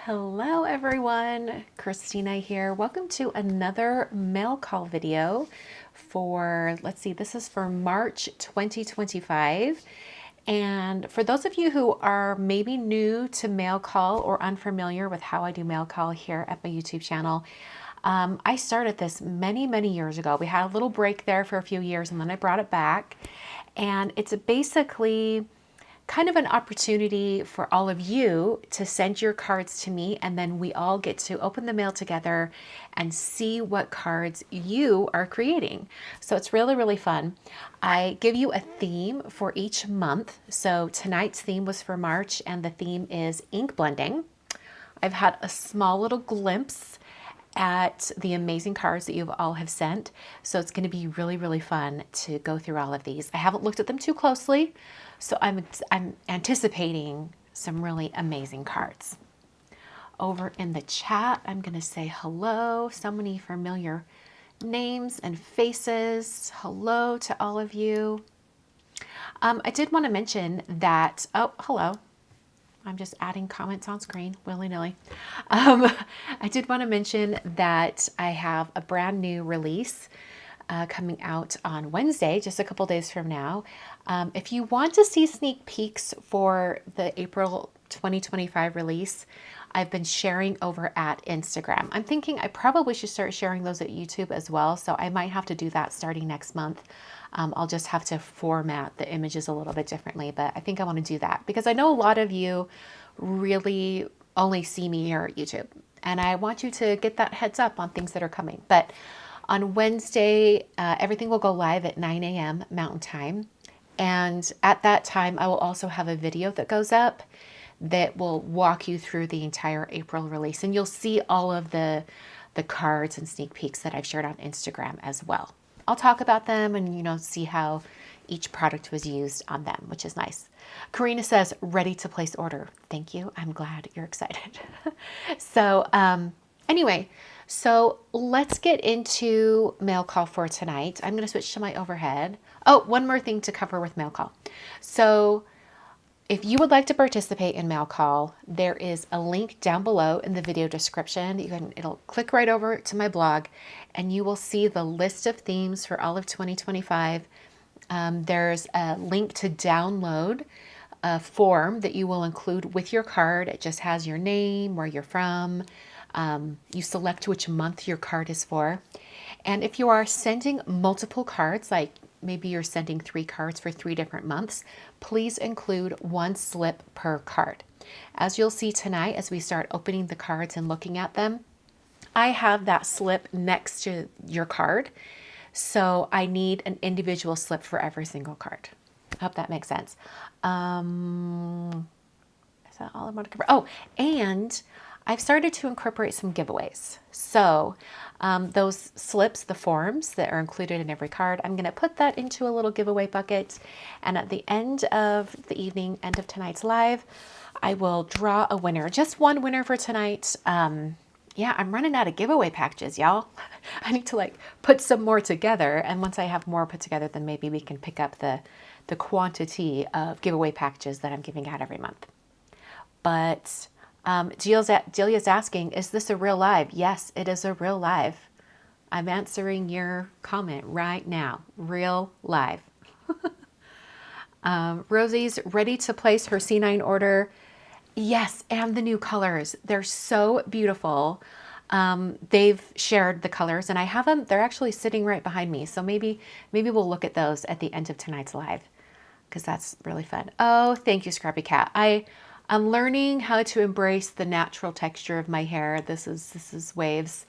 Hello everyone, Kristina here. Welcome to another mail call video for, let's see, this is for March 2025. And for those of you who are maybe new to mail call or unfamiliar with how I do mail call here at my YouTube channel, I started this many years ago. We had a little break there for a few years and then I brought it back. And it's basically kind of an opportunity for all of you to send your cards to me, and then we all get to open the mail together and see what cards you are creating. So it's really fun. I give you a theme for each month. So tonight's theme was for March and the theme is ink blending. I've had a small little glimpse at the amazing cards that you all have sent. So it's going to be really fun to go through all of these. I haven't looked at them too closely, so I'm anticipating some really amazing cards. Over in the chat, I'm going to say hello. So many familiar names and faces. Hello to all of you. I did want to mention that, oh, hello. I'm just adding comments on screen willy-nilly. I did want to mention that I have a brand new release coming out on Wednesday, just a couple days from now. If you want to see sneak peeks for the April 2025 release, I've been sharing over at Instagram. I'm thinking I probably should start sharing those at YouTube as well, so I might have to do that starting next month. I'll just have to format the images a little bit differently, but I think I want to do that because I know a lot of you really only see me here at YouTube, and I want you to get that heads up on things that are coming. But on Wednesday, everything will go live at 9 a.m. Mountain Time. And at that time, I will also have a video that goes up that will walk you through the entire April release. And you'll see all of the cards and sneak peeks that I've shared on Instagram as well. I'll talk about them and, see how each product was used on them, which is nice. Karina says, ready to place order. Thank you. I'm glad you're excited. So anyway, so let's get into mail call for tonight. I'm going to switch to my overhead. Oh, one more thing to cover with mail call. So if you would like to participate in mail call, there is a link down below in the video description. It'll click right over to my blog and you will see the list of themes for all of 2025. There's a link to download a form that you will include with your card. It just has your name, where you're from. You select which month your card is for. And if you are sending multiple cards, like maybe you're sending 3 cards for 3 different months, please include 1 slip per card. As you'll see tonight, as we start opening the cards and looking at them, I have that slip next to your card. So I need an individual slip for every single card. I hope that makes sense. Is that all I want to cover? Oh, and I've started to incorporate some giveaways. So those slips, the forms that are included in every card, I'm going to put that into a little giveaway bucket. And at the end of the evening, end of tonight's live, I will draw a winner. Just one winner for tonight. Yeah, I'm running out of giveaway packages, y'all. I need to put some more together. And once I have more put together, then maybe we can pick up the quantity of giveaway packages that I'm giving out every month. But Delia's asking, is this a real live? Yes, it is a real live. I'm answering your comment right now. Real live. Rosie's ready to place her C9 order. Yes, and the new colors. They're so beautiful. They've shared the colors and I have them. They're actually sitting right behind me. So maybe we'll look at those at the end of tonight's live because that's really fun. Oh, thank you, Scrappy Cat. I'm learning how to embrace the natural texture of my hair. This is waves.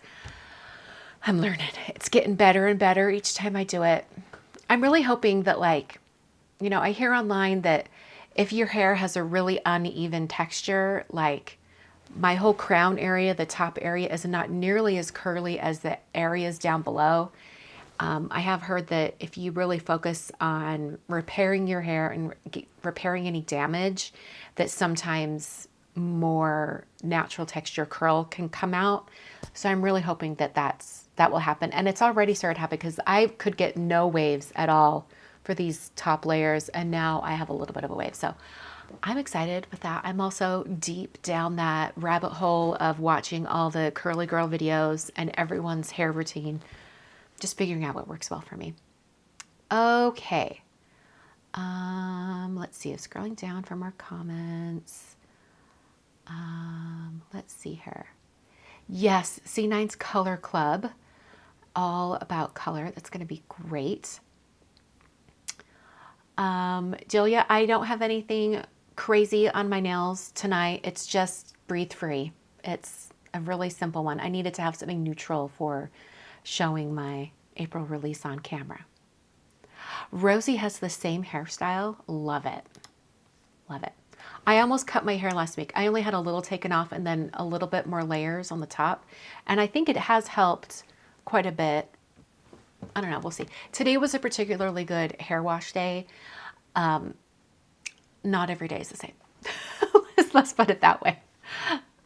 I'm learning. It's getting better and better each time I do it. I'm really hoping that I hear online that if your hair has a really uneven texture, like my whole crown area, the top area is not nearly as curly as the areas down below. I have heard that if you really focus on repairing your hair and repairing any damage, that sometimes more natural texture curl can come out. So I'm really hoping that that will happen. And it's already started happening because I could get no waves at all for these top layers. And now I have a little bit of a wave. So I'm excited with that. I'm also deep down that rabbit hole of watching all the curly girl videos and everyone's hair routine, just figuring out what works well for me. Okay. Let's see. I'm scrolling down from our comments. Let's see here. Yes, C9's Color Club, all about color. That's going to be great. Julia, I don't have anything crazy on my nails tonight. It's just breathe free. It's a really simple one. I needed to have something neutral for showing my April release on camera. Rosie has the same hairstyle. Love it. Love it. I almost cut my hair last week. I only had a little taken off and then a little bit more layers on the top. And I think it has helped quite a bit. I don't know. We'll see. Today was a particularly good hair wash day. Not every day is the same. Let's put it that way.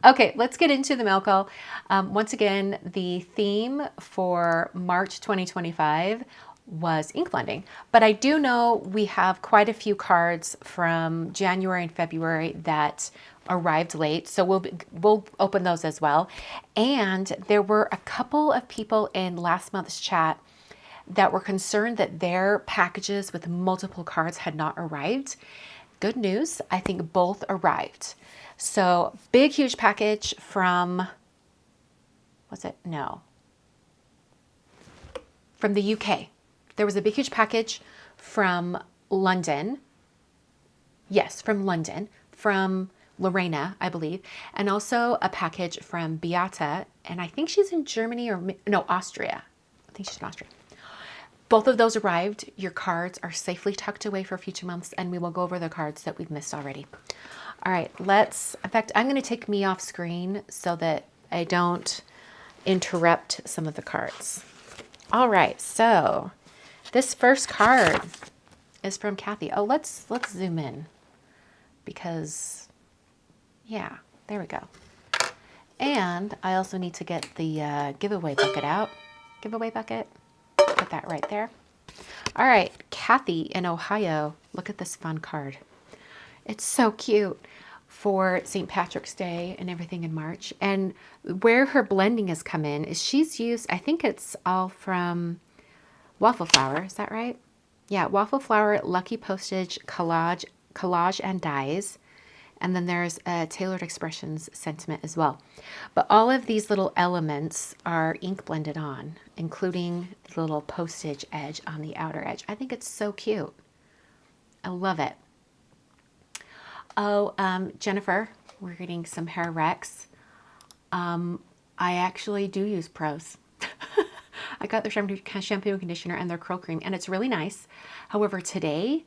Okay, let's get into the mail call. Once again, the theme for March 2025 was ink blending, but I do know we have quite a few cards from January and February that arrived late, so we'll open those as well. And there were a couple of people in last month's chat that were concerned that their packages with multiple cards had not arrived. Good news, I think both arrived. So big, huge package from, was it? No. From the UK. There was a big, huge package from London. Yes, from London, from Lorena, I believe. And also a package from Beata. And I think she's in Germany or, no, Austria. I think she's in Austria. Both of those arrived. Your cards are safely tucked away for future months, and we will go over the cards that we've missed already. All right, in fact, I'm going to take me off screen so that I don't interrupt some of the cards. All right, so this first card is from Kathy. Oh, let's zoom in because, yeah, there we go. And I also need to get the giveaway bucket out. Giveaway bucket. Put that right there. All right, Kathy in Ohio. Look at this fun card. It's so cute for St. Patrick's Day and everything in March. And where her blending has come in is she's used, I think it's all from Waffle Flower. Is that right? Yeah, Waffle Flower, Lucky Postage, collage and dies. And then there's a Tailored Expressions sentiment as well. But all of these little elements are ink blended on, including the little postage edge on the outer edge. I think it's so cute. I love it. Oh, Jennifer, we're getting some hair wrecks. I actually do use Pros. I got their shampoo and conditioner and their curl cream, and it's really nice. However, today,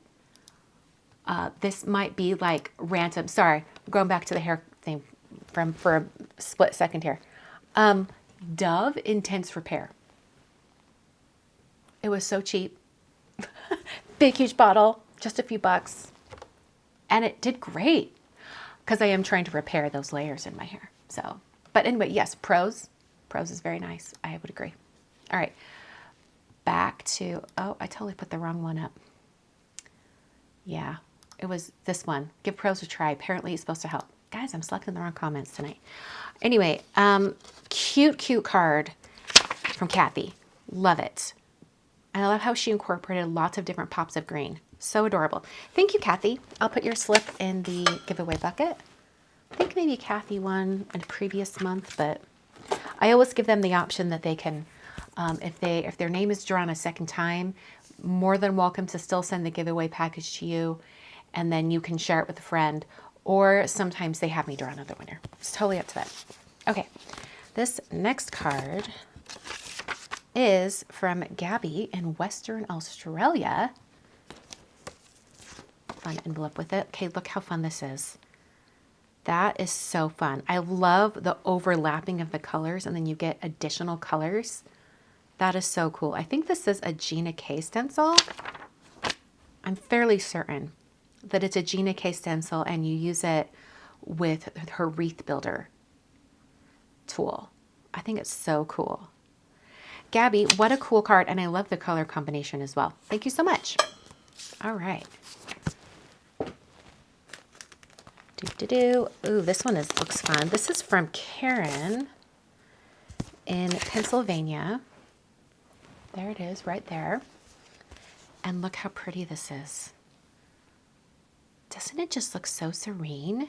this might be like random. Sorry, going back to the hair thing for a split second here. Dove Intense Repair. It was so cheap. Big, huge bottle, just a few bucks. And it did great because I am trying to repair those layers in my hair. So, but anyway, yes, Pros is very nice. I would agree. All right, back to, oh, I totally put the wrong one up. Yeah, it was this one. Give Pros a try. Apparently it's supposed to help. Guys, I'm selecting the wrong comments tonight. Anyway, cute card from Kathy. Love it. And I love how she incorporated lots of different pops of green. So adorable. Thank you, Kathy. I'll put your slip in the giveaway bucket. I think maybe Kathy won in a previous month, but I always give them the option that they can, if their name is drawn a second time, more than welcome to still send the giveaway package to you, and then you can share it with a friend, or sometimes they have me draw another winner. It's totally up to them. Okay, this next card is from Gabby in Western Australia. Fun envelope with it. Okay, look how fun this is. That is so fun. I love the overlapping of the colors, and then you get additional colors. That is so cool. I think this is a Gina K stencil. I'm fairly certain that it's a Gina K stencil, and you use it with her wreath builder tool. I think it's so cool. Gabby, what a cool card, and I love the color combination as well. Thank you so much. All right. Ooh, this one looks fun. This is from Karen in Pennsylvania. There it is, right there. And look how pretty this is. Doesn't it just look so serene?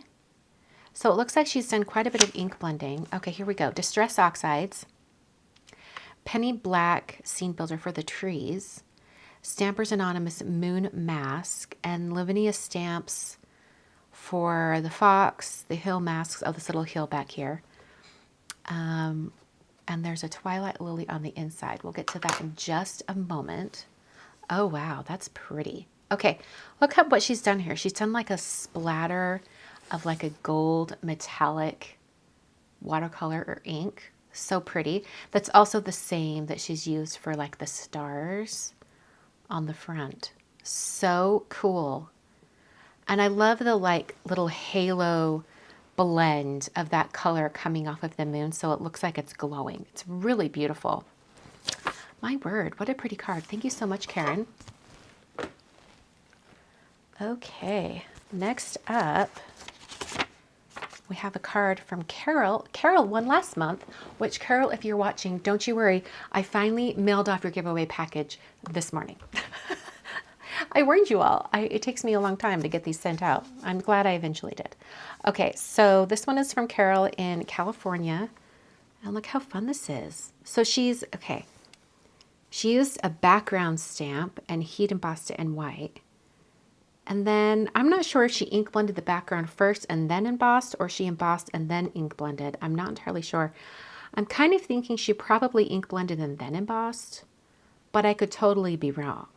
So it looks like she's done quite a bit of ink blending. Okay, here we go. Distress Oxides, Penny Black Scene Builder for the trees, Stampers Anonymous Moon Mask, and Lavinia Stamps for the fox, the hill masks. Oh, this little hill back here. And there's a Twilight Lily on the inside. We'll get to that in just a moment. Oh, wow, that's pretty. Okay, look at what she's done here. She's done like a splatter of like a gold metallic watercolor or ink. So pretty. That's also the same that she's used for like the stars on the front. So cool. And I love the like little halo blend of that color coming off of the moon, so it looks like it's glowing. It's really beautiful. My word, what a pretty card. Thank you so much, Karen. Okay, next up, we have a card from Carol. Carol won last month, which, Carol, if you're watching, don't you worry. I finally mailed off your giveaway package this morning. I warned you all. It takes me a long time to get these sent out. I'm glad I eventually did. Okay, so this one is from Carol in California. And look how fun this is. So she used a background stamp and heat embossed it in white. And then I'm not sure if she ink blended the background first and then embossed, or she embossed and then ink blended. I'm not entirely sure. I'm kind of thinking she probably ink blended and then embossed, but I could totally be wrong.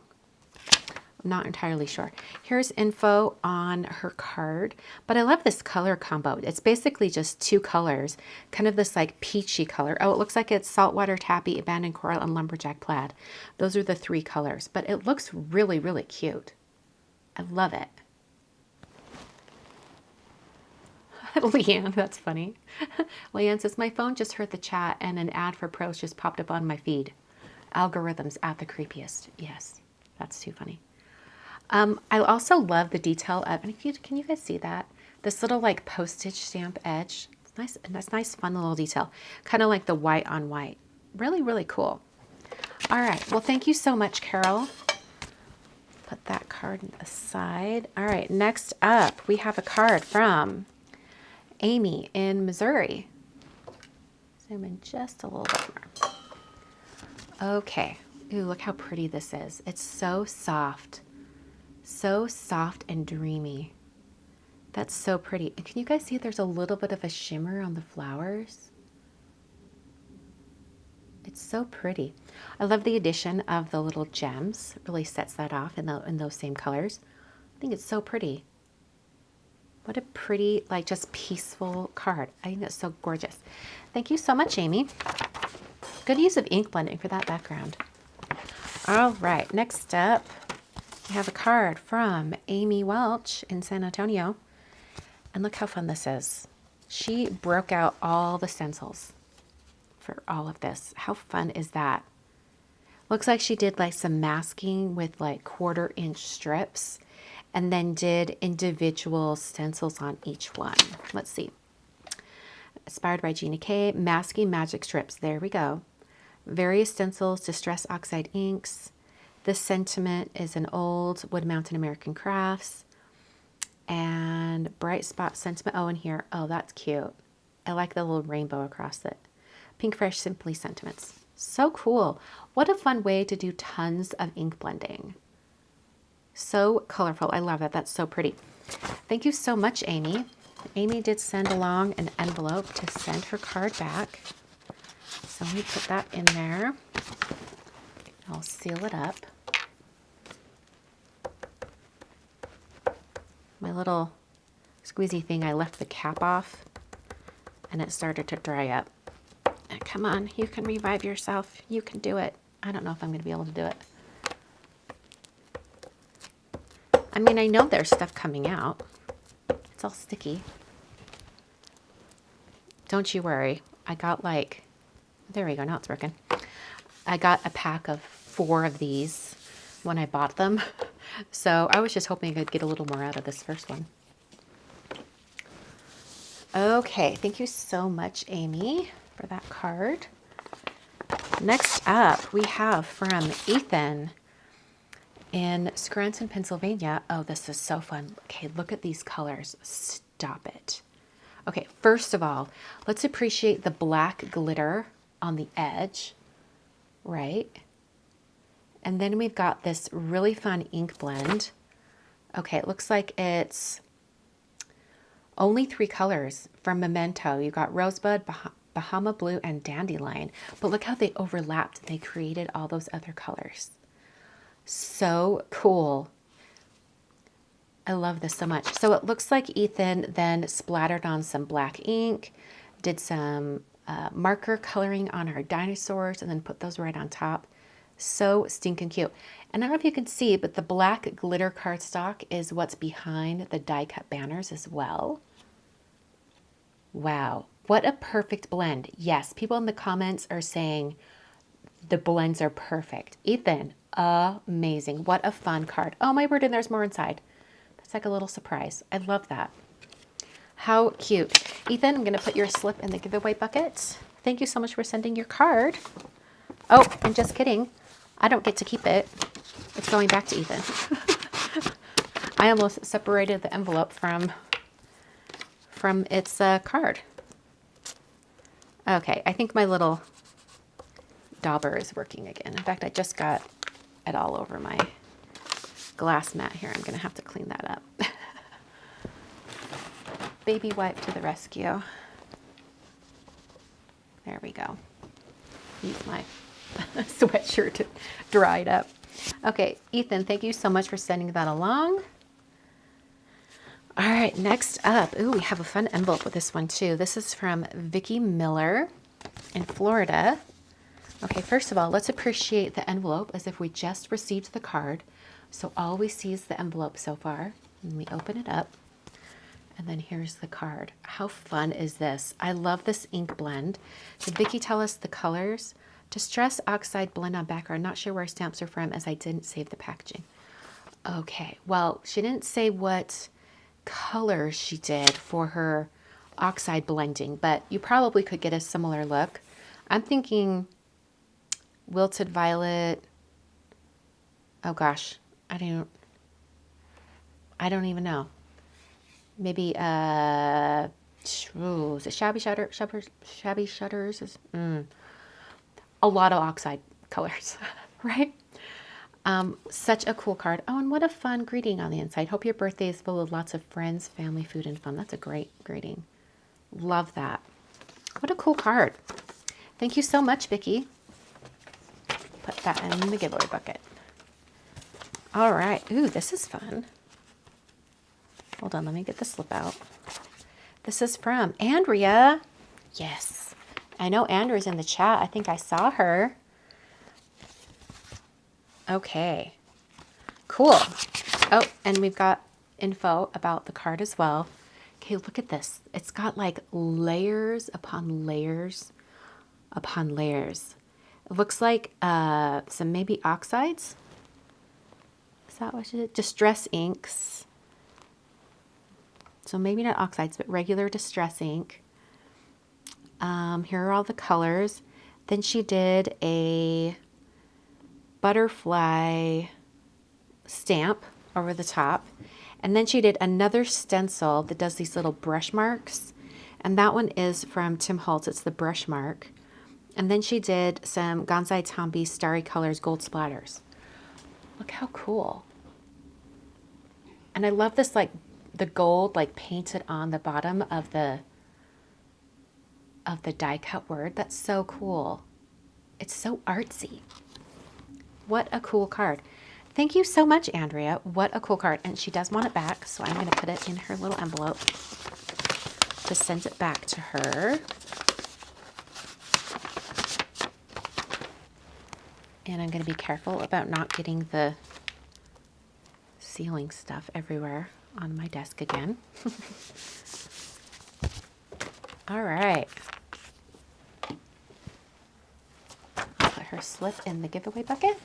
I'm not entirely sure. Here's info on her card, but I love this color combo. It's basically just two colors, kind of this like peachy color. Oh, it looks like it's saltwater taffy, abandoned coral, and lumberjack plaid. Those are the three colors, but it looks really, really cute. I love it. Leanne, that's funny. Leanne says, my phone just heard the chat and an ad for pros just popped up on my feed. Algorithms at the creepiest. Yes, that's too funny. I also love the detail of, and can you guys see that? This little like postage stamp edge. It's nice, and that's nice, fun little detail. Kind of like the white on white. Really, really cool. All right, well, thank you so much, Carol. Put that card aside. All right, next up, we have a card from Amy in Missouri. Zoom in just a little bit more. Okay. Ooh, look how pretty this is. It's so soft. So soft and dreamy. That's so pretty. And can you guys see there's a little bit of a shimmer on the flowers? It's so pretty. I love the addition of the little gems. It really sets that off in those same colors. I think it's so pretty. What a pretty, like, just peaceful card. I think that's so gorgeous. Thank you so much, Amy. Good use of ink blending for that background. All right, next up, we have a card from Amy Welch in San Antonio. And look how fun this is. She broke out all the stencils for all of this. How fun is that? Looks like she did like some masking with like 1/4-inch strips and then did individual stencils on each one. Let's see. Inspired by Gina K. Masking magic strips. There we go. Various stencils, Distress Oxide inks. This sentiment is an old Wood Mountain American Crafts. And Bright Spot Sentiment. Oh, and here. Oh, that's cute. I like the little rainbow across it. Pink Fresh Simply Sentiments. So cool. What a fun way to do tons of ink blending. So colorful. I love that. That's so pretty. Thank you so much, Amy. Amy did send along an envelope to send her card back. So let me put that in there. I'll seal it up. My little squeezy thing, I left the cap off and it started to dry up. Come on, you can revive yourself. You can do it. I don't know if I'm going to be able to do it. I mean, I know there's stuff coming out. It's all sticky. Don't you worry. I got like, there we go. Now it's working. I got a pack of 4 of these when I bought them. So I was just hoping I could get a little more out of this first one. Okay, thank you so much, Amy, for that card. Next up, we have from Ethan in Scranton, Pennsylvania. Oh, this is so fun. Okay, look at these colors. Stop it. Okay, first of all, let's appreciate the black glitter on the edge, right? And then we've got this really fun ink blend. Okay, it looks like it's only 3 colors from Memento. You got Rosebud, Bahama Blue, and Dandelion. But look how they overlapped. They created all those other colors. So cool. I love this so much. So it looks like Ethan then splattered on some black ink, did some marker coloring on our dinosaurs, and then put those right on top. So stinking cute. And I don't know if you can see, but the black glitter cardstock is what's behind the die cut banners as well. Wow, what a perfect blend. Yes, people in the comments are saying the blends are perfect. Ethan, amazing. What a fun card. Oh my word, and there's more inside. That's like a little surprise. I love that. How cute. Ethan, I'm going to put your slip in the giveaway bucket. Thank you so much for sending your card. Oh, and just kidding. I don't get to keep it. It's going back to Ethan. I almost separated the envelope from its card. Okay, I think my little dauber is working again. In fact, I just got it all over my glass mat here. I'm going to have to clean that up. Baby wipe to the rescue. There we go. Use my sweatshirt to dry it up. Okay, Ethan, thank you so much for sending that along. All right, next up, ooh, we have a fun envelope with this one too. This is from Vicki Miller in Florida. Okay, first of all, let's appreciate the envelope as if we just received the card. So all we see is the envelope so far. And we open it up, and then here's the card. How fun is this? I love this ink blend. Did Vicki tell us the colors? Distress Oxide Blend on background. Not sure where stamps are from as I didn't save the packaging. Okay, well, she didn't say what color she did for her oxide blending, but you probably could get a similar look. I'm thinking Wilted Violet. Oh gosh, I don't even know. Maybe is it Shabby Shutters is a lot of oxide colors, right? Such a cool card. Oh, and what a fun greeting on the inside. Hope your birthday is full of lots of friends, family, food, and fun. That's a great greeting. Love that. What a cool card. Thank you so much, Vicki. Put that in the giveaway bucket. All right. Ooh, this is fun. Hold on, let me get the slip out. This is from Andrea. Yes. I know Andrea's in the chat. I think I saw her. Okay, cool. Oh, and we've got info about the card as well. Okay, look at this. It's got like layers upon layers upon layers. It looks like some maybe oxides. Is that what it is? Distress inks. So maybe not oxides, but regular distress ink. Here are all the colors. Then she did a butterfly stamp over the top, and then she did another stencil that does these little brush marks, and that one is from Tim Holtz. It's the brush mark. And then she did some Gonzai Tombi Starry Colors gold splatters. Look how cool. And I love this, like the gold like painted on the bottom of the die cut word. That's so cool. It's so artsy. What a cool card. Thank you so much, Andrea. What a cool card. And she does want it back, so I'm going to put it in her little envelope to send it back to her. And I'm going to be careful about not getting the sealing stuff everywhere on my desk again. All right. I'll put her slip in the giveaway bucket.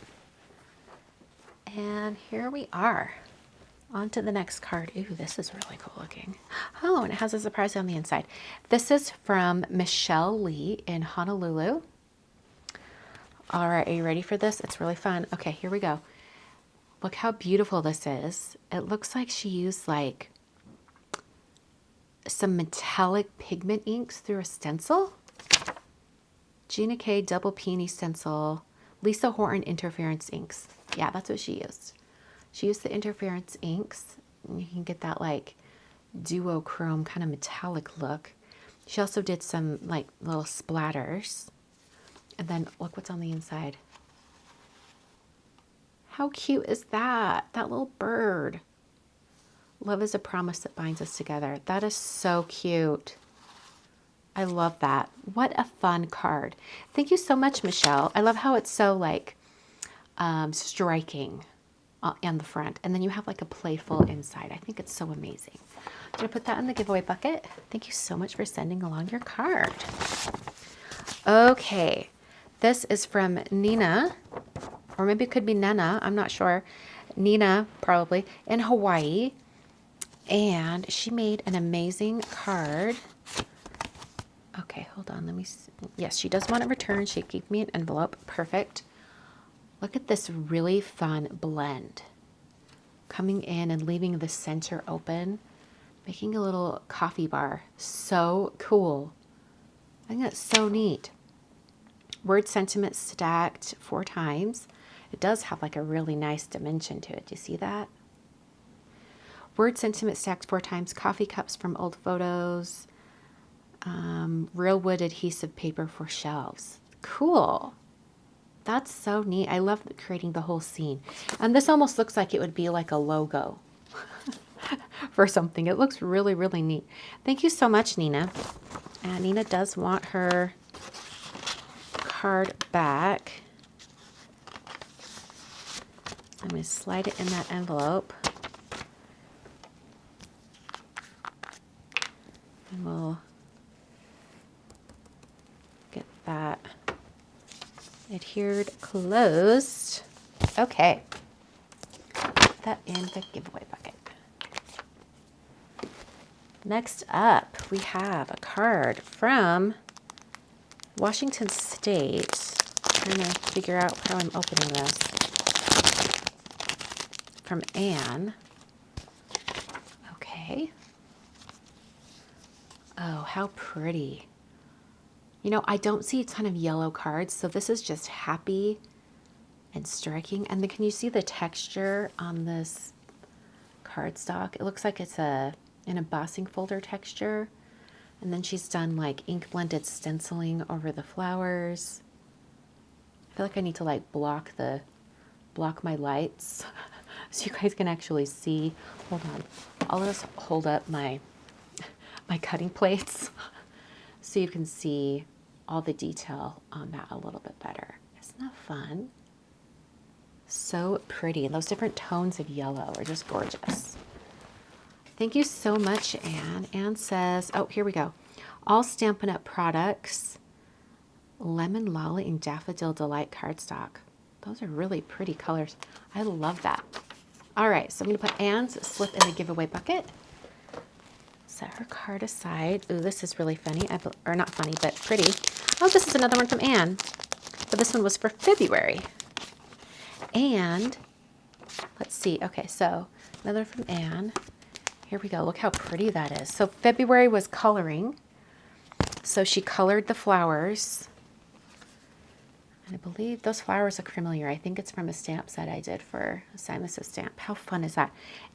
And here we are. On to the next card. Ooh, this is really cool looking. Oh, and it has a surprise on the inside. This is from Michelle Lee in Honolulu. All right, are you ready for this? It's really fun. Okay, here we go. Look how beautiful this is. It looks like she used like some metallic pigment inks through a stencil. Gina K double peony stencil. Lisa Horton interference inks. Yeah, that's what she used. She used the interference inks. You can get that like duochrome kind of metallic look. She also did some like little splatters. And then look what's on the inside. How cute is that? That little bird. Love is a promise that binds us together. That is so cute. I love that. What a fun card. Thank you so much, Michelle. I love how it's so like striking on the front. And then you have like a playful inside. I think it's so amazing. I'm going to put that in the giveaway bucket. Thank you so much for sending along your card. Okay. This is from Nina, or maybe it could be Nana. I'm not sure. Nina, probably, in Hawaii. And she made an amazing card. Okay, hold on. Let me see. Yes, she does want it returned. She gave me an envelope. Perfect. Look at this really fun blend. Coming in and leaving the center open. Making a little coffee bar. So cool. I think that's so neat. Word sentiment stacked 4 times. It does have like a really nice dimension to it. Do you see that? Word sentiment stacked 4 times. Coffee cups from old photos. Real wood adhesive paper for shelves. Cool. That's so neat. I love creating the whole scene. And this almost looks like it would be like a logo for something. It looks really, really neat. Thank you so much, Nina. And Nina does want her card back. I'm going to slide it in that envelope. And we'll get that adhered closed. Okay. Put that in the giveaway bucket. Next up, we have a card from Washington State. I'm trying to figure out how I'm opening this. From Anne. Okay. Oh, how pretty. You know, I don't see a ton of yellow cards, so this is just happy and striking. And then can you see the texture on this cardstock? It looks like it's an embossing folder texture. And then she's done like ink blended stenciling over the flowers. I feel like I need to like block my lights so you guys can actually see. Hold on. I'll just hold up my cutting plates so you can see all the detail on that a little bit better. Isn't that fun? So pretty. And those different tones of yellow are just gorgeous. Thank you so much, Anne. Anne says, oh, here we go. All Stampin' Up! Products, Lemon Lolly and Daffodil Delight cardstock. Those are really pretty colors. I love that. All right, so I'm going to put Anne's slip in the giveaway bucket. Set her card aside. Ooh, this is really funny. Or not funny, but pretty. Oh, this is another one from Anne. But this one was for February. And let's see. Okay, so another from Anne. Here we go. Look how pretty that is. So February was coloring. So she colored the flowers. And I believe those flowers look familiar. I think it's from a stamp set I did for a Simus's stamp. How fun is that?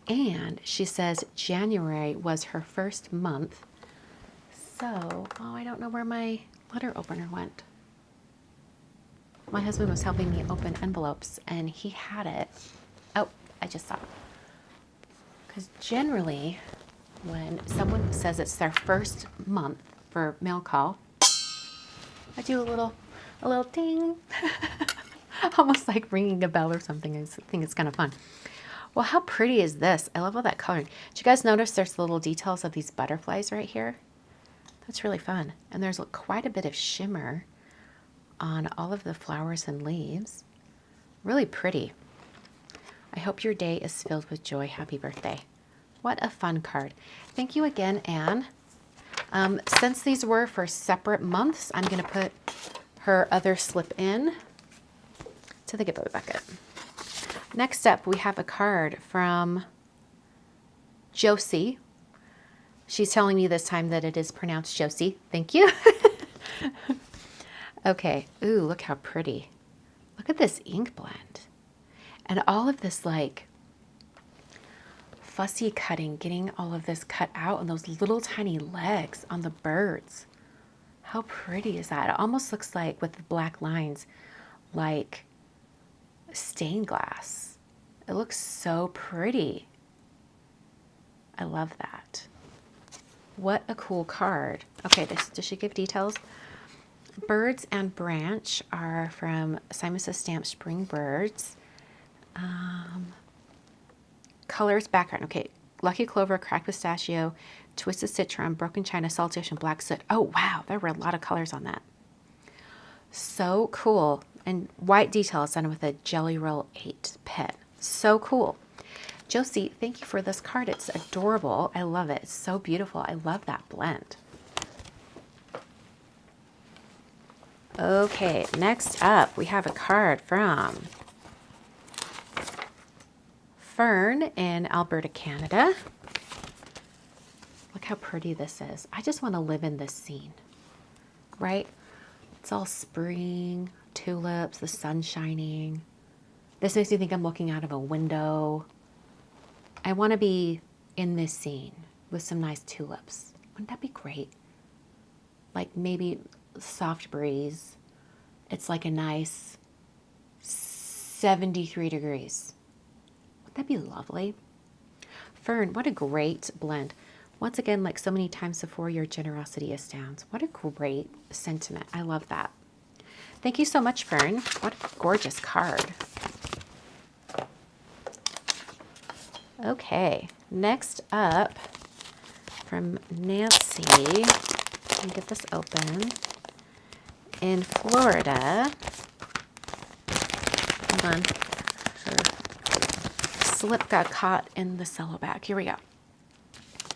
And she says January was her first month. So, oh, I don't know where my letter opener went. My husband was helping me open envelopes and he had it. Oh, I just saw it. Because generally, when someone says it's their first month for mail call, I do a little ding. Almost like ringing a bell or something. I think it's kind of fun. Well, how pretty is this? I love all that coloring. Did you guys notice there's little details of these butterflies right here? That's really fun. And there's quite a bit of shimmer on all of the flowers and leaves. Really pretty. I hope your day is filled with joy. Happy birthday. What a fun card. Thank you again, Anne. Since these were for separate months, I'm going to put her other slip in to the giveaway bucket. Next up, we have a card from Josie. She's telling me this time that it is pronounced Josie. Thank you. Okay. Ooh, look how pretty. Look at this ink blend. And all of this like fussy cutting, getting all of this cut out and those little tiny legs on the birds. How pretty is that? It almost looks like, with the black lines, like stained glass. It looks so pretty. I love that. What a cool card. Okay, does she give details? Birds and Branch are from Simon Says Stamp Spring Birds. Colors, background. Okay, Lucky Clover, Cracked Pistachio, Twisted Citron, Broken China, Salty Ocean, Black Soot. Oh, wow, there were a lot of colors on that. So cool. And white details done with a Jelly Roll 8 pen. So cool. Josie, thank you for this card. It's adorable. I love it. It's so beautiful. I love that blend. Okay, next up, we have a card from Fern in Alberta, Canada. Look how pretty this is. I just want to live in this scene, right? It's all spring, tulips, the sun shining. This makes me think I'm looking out of a window. I want to be in this scene with some nice tulips. Wouldn't that be great? Like maybe soft breeze. It's like a nice 73 degrees. Wouldn't that be lovely? Fern, what a great blend. Once again, like so many times before, your generosity astounds. What a great sentiment. I love that. Thank you so much, Fern. What a gorgeous card. Okay, next up from Nancy. Let me get this open. In Florida. Hold on. Her slip got caught in the cello bag. Here we go.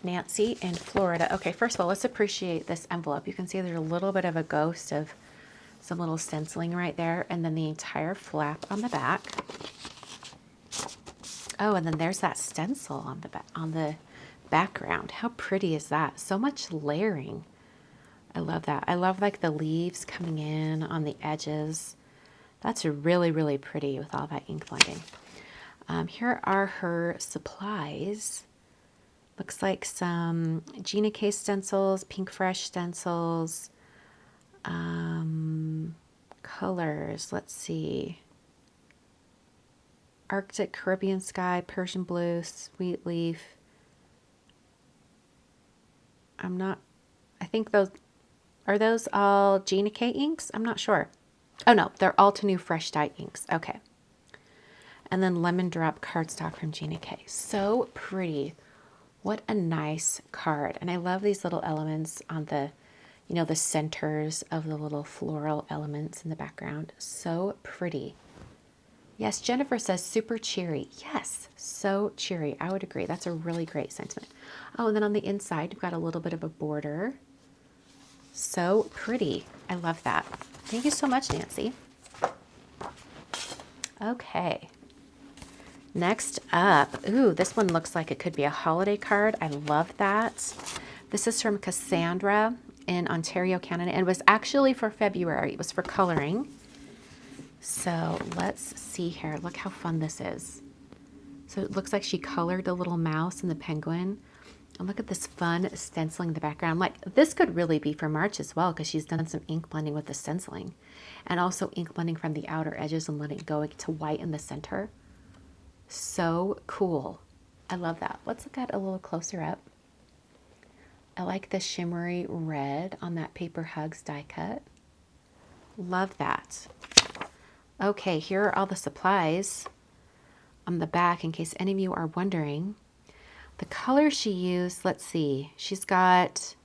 Nancy in Florida. Okay, first of all, let's appreciate this envelope. You can see there's a little bit of a ghost of some little stenciling right there, and then the entire flap on the back. Oh, and then there's that stencil on the background. How pretty is that? So much layering. I love that. I love like the leaves coming in on the edges. That's really, really pretty with all that ink blending. Here are her supplies. Looks like some Gina K stencils, Pink Fresh stencils, colors. Let's see. Arctic Caribbean Sky, Persian Blue, Sweet Leaf. I think are those all Gina K inks? I'm not sure. Oh no, they're all to new fresh dye inks. Okay. And then Lemon Drop cardstock from Gina K. So pretty. What a nice card. And I love these little elements on the, the centers of the little floral elements in the background. So pretty. Yes, Jennifer says super cheery. Yes, so cheery. I would agree. That's a really great sentiment. Oh, and then on the inside, you've got a little bit of a border. So pretty. I love that. Thank you so much, Nancy. Okay. Next up, ooh, this one looks like it could be a holiday card. I love that. This is from Cassandra in Ontario, Canada. And it was actually for February. It was for coloring. So let's see here. Look how fun this is. So it looks like she colored the little mouse and the penguin. And look at this fun stenciling in the background. Like this could really be for March as well because she's done some ink blending with the stenciling. And also ink blending from the outer edges and letting it go to white in the center. So cool. I love that. Let's look at it a little closer up. I like the shimmery red on that Paper Hugs die cut. Love that. Okay, here are all the supplies on the back in case any of you are wondering. The colors she used, let's see. She's got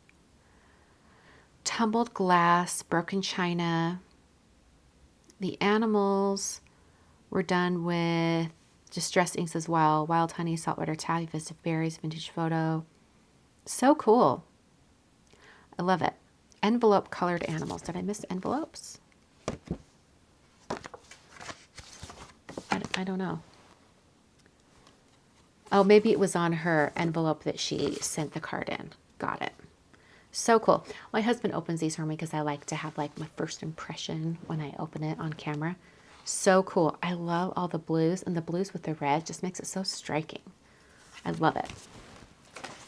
tumbled glass, broken china. The animals were done with distress inks as well. Wild honey, saltwater taffy, festive berries, vintage photo. So cool. I love it. Envelope colored animals. Did I miss envelopes? I don't know. Oh, maybe it was on her envelope that she sent the card in. Got it. So cool. My husband opens these for me because I like to have like my first impression when I open it on camera. So cool. I love all the blues, and the blues with the red just makes it so striking. I love it.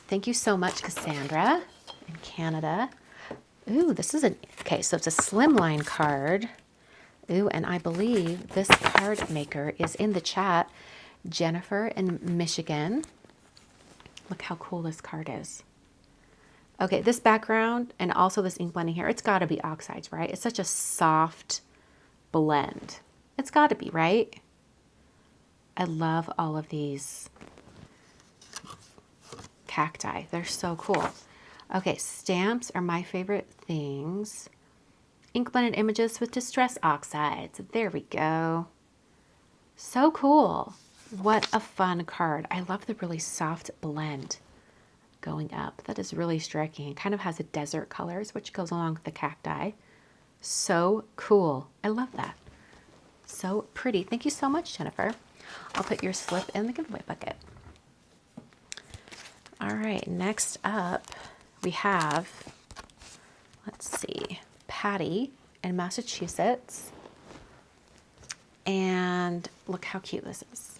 Thank you so much, Cassandra in Canada. Ooh, this is okay, so it's a slimline card. Ooh, and I believe this card maker is in the chat. Jennifer in Michigan. Look how cool this card is. Okay, this background and also this ink blending here, it's got to be oxides, right? It's such a soft blend. It's got to be, right? I love all of these cacti. They're so cool. Okay, stamps are my favorite things. Ink blended images with distress oxides. There we go. So cool. What a fun card. I love the really soft blend going up. That is really striking. It kind of has a desert colors, which goes along with the cacti. So cool. I love that. So pretty. Thank you so much, Jennifer. I'll put your slip in the giveaway bucket. All right, next up we have, let's see, Patty in Massachusetts. And look how cute this is.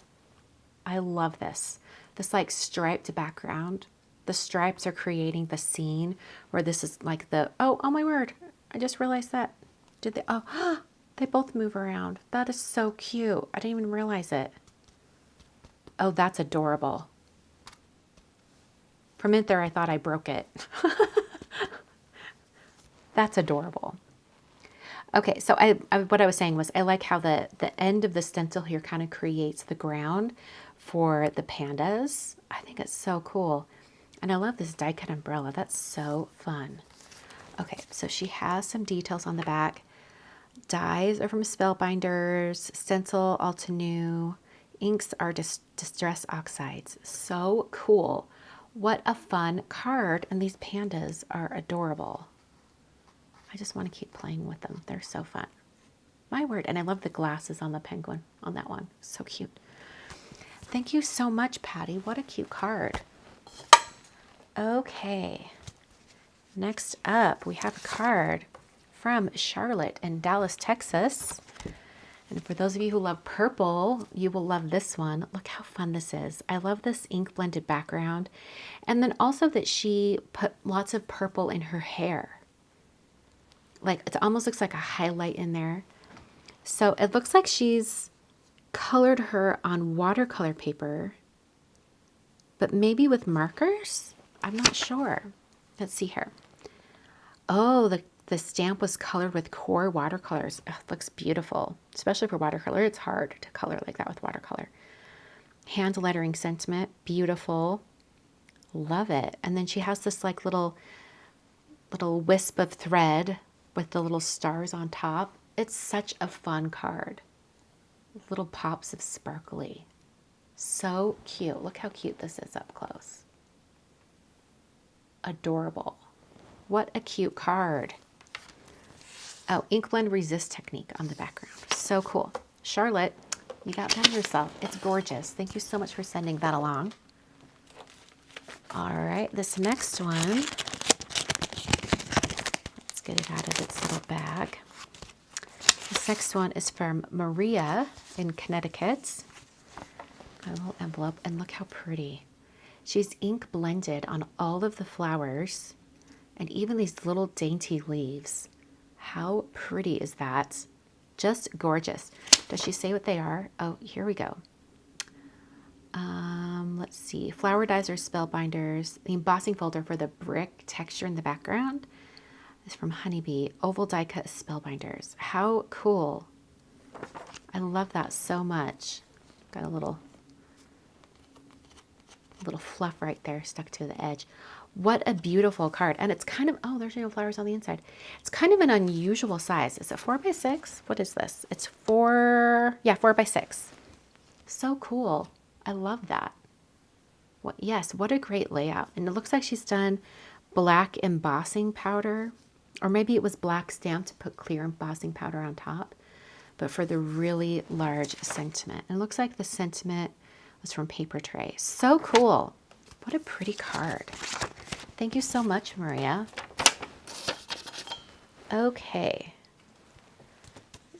I love this. This like striped background. The stripes are creating the scene where this is like the, oh my word. I just realized that. Did they, oh, they both move around. That is so cute. I didn't even realize it. Oh, that's adorable. For a minute there, I thought I broke it. That's adorable. Okay, so what I was saying was I like how the end of the stencil here kind of creates the ground for the pandas. I think it's so cool. And I love this die cut umbrella. That's so fun. Okay, so she has some details on the back. Dyes are from Spellbinders. Stencil, Altenew. Inks are Distress Oxides. So cool. What a fun card. And these pandas are adorable. I just want to keep playing with them. They're so fun. My word. And I love the glasses on the penguin on that one. So cute. Thank you so much, Patty. What a cute card. Okay. Next up, we have a card from Charlotte in Dallas, Texas. And for those of you who love purple, you will love this one. Look how fun this is. I love this ink blended background. And then also that she put lots of purple in her hair. Like it almost looks like a highlight in there. So it looks like she's colored her on watercolor paper, but maybe with markers? I'm not sure. Let's see here. Oh, the stamp was colored with core watercolors. Ugh, it looks beautiful, especially for watercolor. It's hard to color like that with watercolor. Hand lettering sentiment, beautiful. Love it. And then she has this like little wisp of thread with the little stars on top. It's such a fun card. Little pops of sparkly. So cute. Look how cute this is up close. Adorable. What a cute card. Oh, ink blend resist technique on the background. So cool. Charlotte, you got that yourself. It's gorgeous. Thank you so much for sending that along. All right, this next one. Let's get it out of its little bag. This next one is from Maria in Connecticut. Got a little envelope, and look how pretty. She's ink blended on all of the flowers and even these little dainty leaves. How pretty is that? Just gorgeous. Does she say what they are? Oh, here we go. Let's see. Flower dyes are Spellbinders. The embossing folder for the brick texture in the background is from Honeybee. Oval die cut Spellbinders. How cool. I love that so much. Got a little fluff right there stuck to the edge. What a beautiful card. And it's kind of, oh, there's no flowers on the inside. It's kind of an unusual size. Is it 4 by 6? What is this? It's 4 by 6. So cool. I love that. What, yes, what a great layout. And it looks like she's done black embossing powder, or maybe it was black stamp to put clear embossing powder on top, but for the really large sentiment. And it looks like the sentiment was from paper tray. So cool. What a pretty card. Thank you so much, Maria. Okay.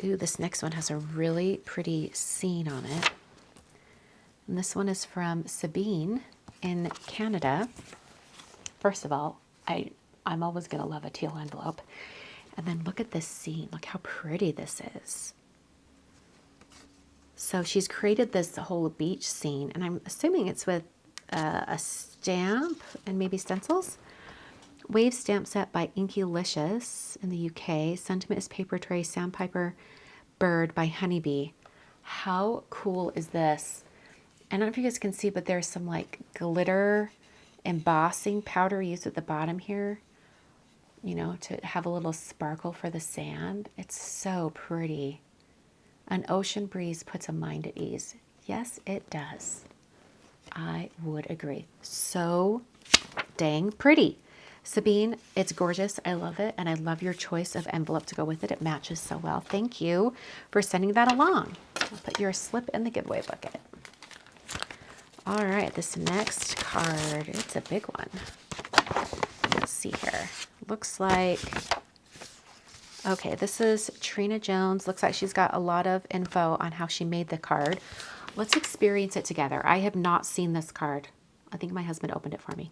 Ooh, this next one has a really pretty scene on it. And this one is from Sabine in Canada. First of all, I'm always going to love a teal envelope. And then look at this scene. Look how pretty this is. So she's created this whole beach scene, and I'm assuming it's with a stamp and maybe stencils. Wave stamp set by Inkylicious in the UK. Sentiment is paper tray, sandpiper bird by Honeybee. How cool is this? I don't know if you guys can see, but there's some like glitter embossing powder used at the bottom here, you know, to have a little sparkle for the sand. It's so pretty. An ocean breeze puts a mind at ease. Yes, it does. I would agree. So dang pretty. Sabine, it's gorgeous. I love it. And I love your choice of envelope to go with it. It matches so well. Thank you for sending that along. I'll put your slip in the giveaway bucket. All right, this next card, it's a big one. Let's see here. Looks like, okay, this is Trina Jones. Looks like she's got a lot of info on how she made the card. Let's experience it together. I have not seen this card. I think my husband opened it for me.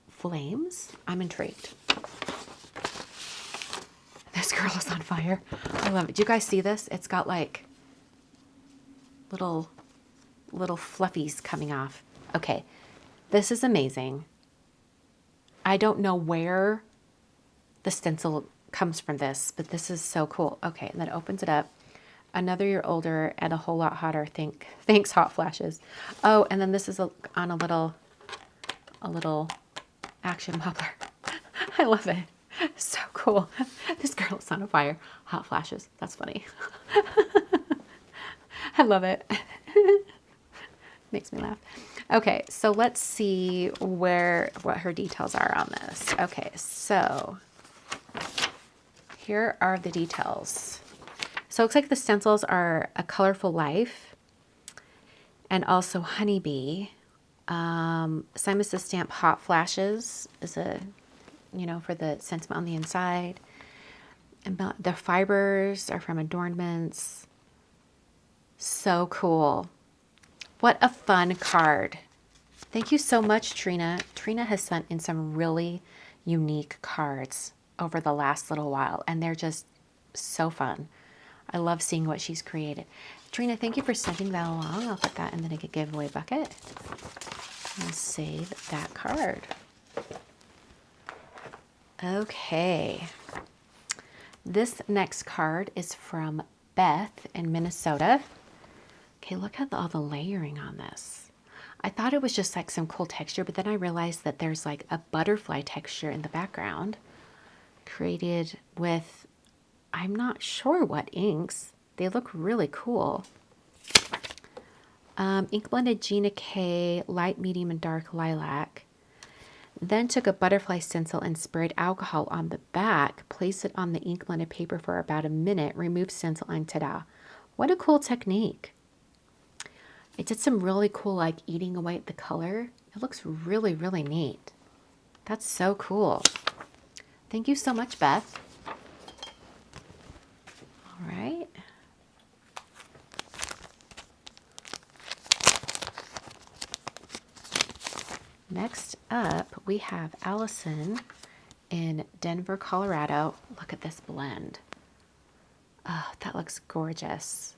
Flames? I'm intrigued. This girl is on fire. I love it. Do you guys see this? It's got like little fluffies coming off. Okay, this is amazing. I don't know where the stencil comes from this, but this is so cool. Okay, and then it opens it up. Another year older and a whole lot hotter. Thanks, hot flashes. Oh, and then this is on a little action muffler. I love it. So cool. This girl is on fire. Hot flashes. That's funny. I love it. Makes me laugh. Okay, so let's see what her details are on this. Okay, so here are the details. So it looks like the stencils are A Colorful Life and also Honeybee. Simon Says stamp Hot Flashes is a, you know, for the sentiment on the inside. And the fibers are from Adornments. So cool. What a fun card. Thank you so much, Trina. Trina has sent in some really unique cards over the last little while, and they're just so fun. I love seeing what she's created. Trina, thank you for sending that along. I'll put that in the giveaway bucket. I'll save that card. Okay. This next card is from Beth in Minnesota. Okay, look at all the layering on this. I thought it was just like some cool texture, but then I realized that there's like a butterfly texture in the background created with, I'm not sure what inks. They look really cool. Ink blended Gina K, light, medium, and dark lilac. Then took a butterfly stencil and sprayed alcohol on the back, placed it on the ink blended paper for about a minute, removed stencil, and ta-da. What a cool technique. It did some really cool, like, eating away at the color. It looks really, really neat. That's so cool. Thank you so much, Beth. All right. Next up, we have Allison in Denver, Colorado. Look at this blend. Oh, that looks gorgeous.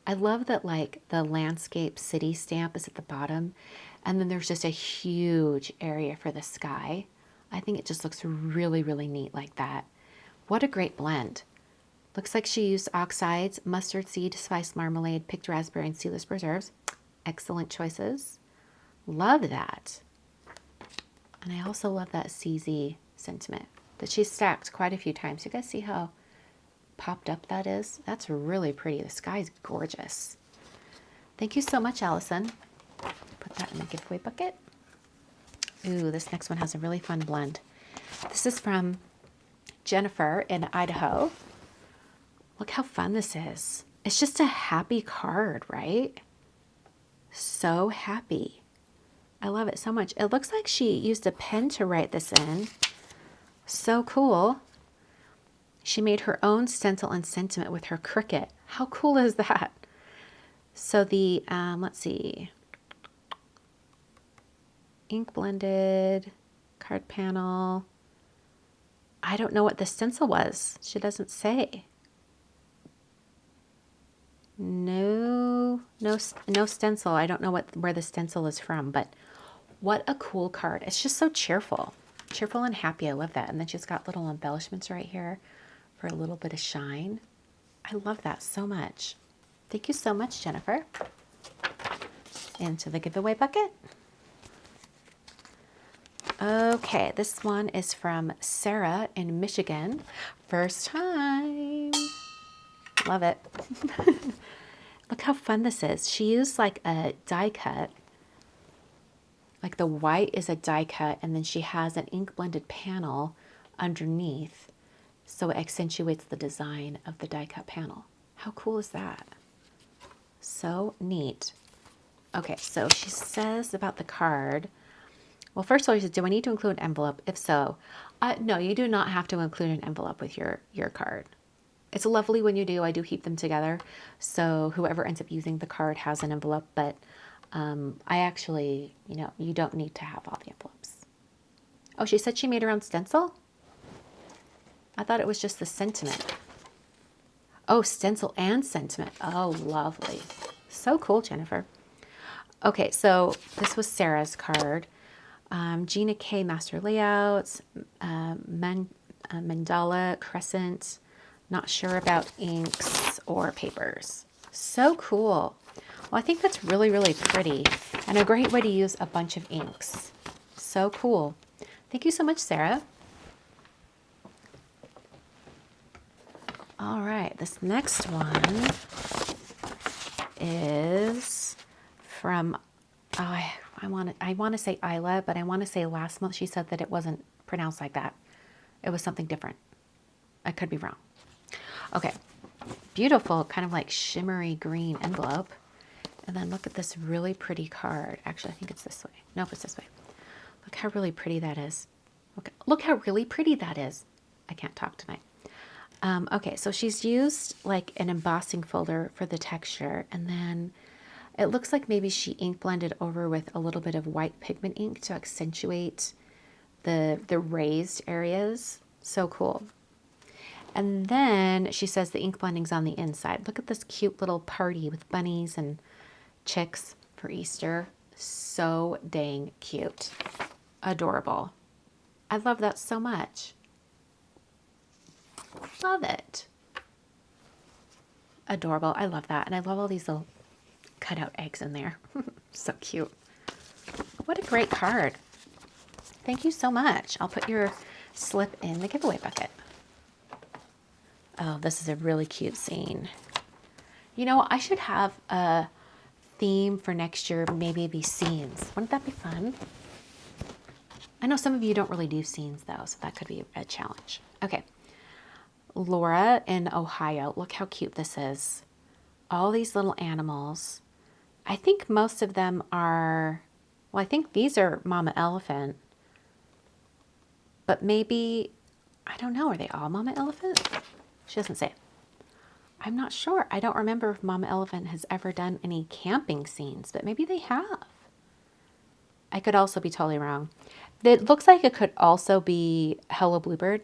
I love that, like, the landscape city stamp is at the bottom, and then there's just a huge area for the sky. I think it just looks really, really neat like that. What a great blend. Looks like she used oxides, mustard seed, spiced marmalade, picked raspberry, and seedless preserves. Excellent choices. Love that. And I also love that CZ sentiment that she's stacked quite a few times. You guys see how popped up that is. That's really pretty. The sky's gorgeous. Thank you so much, Allison. Put that in the giveaway bucket. Ooh, this next one has a really fun blend. This is from Jennifer in Idaho. Look how fun this is. It's just a happy card, right? So happy. I love it so much. It looks like she used a pen to write this in. So cool. She made her own stencil and sentiment with her Cricut. How cool is that? So the, let's see, ink blended, card panel. I don't know what the stencil was. She doesn't say. No stencil. I don't know where the stencil is from, but what a cool card. It's just so cheerful. Cheerful and happy. I love that. And then she's got little embellishments right here for a little bit of shine. I love that so much. Thank you so much, Jennifer. Into the giveaway bucket. Okay, this one is from Sarah in Michigan. First time. Love it. Look how fun this is. She used like a die cut. Like the white is a die cut, and then she has an ink blended panel underneath, so it accentuates the design of the die cut panel. How cool is that? So neat. Okay, so she says about the card. Well, first of all, she says, do I need to include an envelope? If so, no, you do not have to include an envelope with your card. It's lovely when you do. I do keep them together, so whoever ends up using the card has an envelope, but I actually, you don't need to have all the envelopes. Oh, she said she made her own stencil? I thought it was just the sentiment. Oh, stencil and sentiment. Oh, lovely. So cool, Jennifer. Okay, so this was Sarah's card. Gina K. Master Layouts, Mandala Crescent. Not sure about inks or papers. So cool. Well, I think that's really, really pretty and a great way to use a bunch of inks. So cool. Thank you so much, Sarah. All right, this next one is from, I want to say Isla, but I want to say last month she said that it wasn't pronounced like that. It was something different. I could be wrong. Okay, beautiful, kind of like shimmery green envelope. And then look at this really pretty card. Actually, I think it's this way. Nope, it's this way. Look how really pretty that is. Look how really pretty that is. I can't talk tonight. Okay, so she's used like an embossing folder for the texture, and then it looks like maybe she ink blended over with a little bit of white pigment ink to accentuate the raised areas. So cool. And then she says the ink blending's on the inside. Look at this cute little party with bunnies and chicks for Easter. So dang cute. Adorable. I love that so much. Love it. Adorable. I love that. And I love all these little cutout eggs in there. So cute. What a great card. Thank you so much. I'll put your slip in the giveaway bucket. Oh, this is a really cute scene. I should have a theme for next year, maybe be scenes. Wouldn't that be fun? I know some of you don't really do scenes though, so that could be a challenge. Okay. Laura in Ohio. Look how cute this is. All these little animals. I think most of them are, well, I think these are Mama Elephant. But maybe, I don't know, are they all Mama Elephant? She doesn't say. I'm not sure. I don't remember if Mama Elephant has ever done any camping scenes, but maybe they have. I could also be totally wrong. It looks like it could also be Hello Bluebird.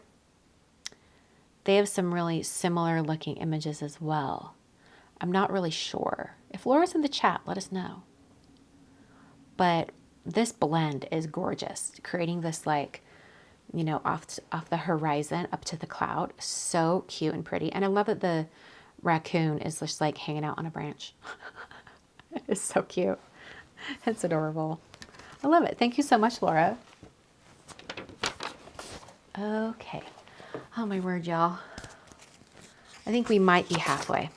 They have some really similar looking images as well. I'm not really sure. If Laura's in the chat, let us know. But this blend is gorgeous, creating this like, off the horizon up to the cloud. So cute and pretty. And I love that the raccoon is just like hanging out on a branch. It's so cute. It's adorable. I love it. Thank you so much, Laura. Okay. Oh my word, y'all. I think we might be halfway.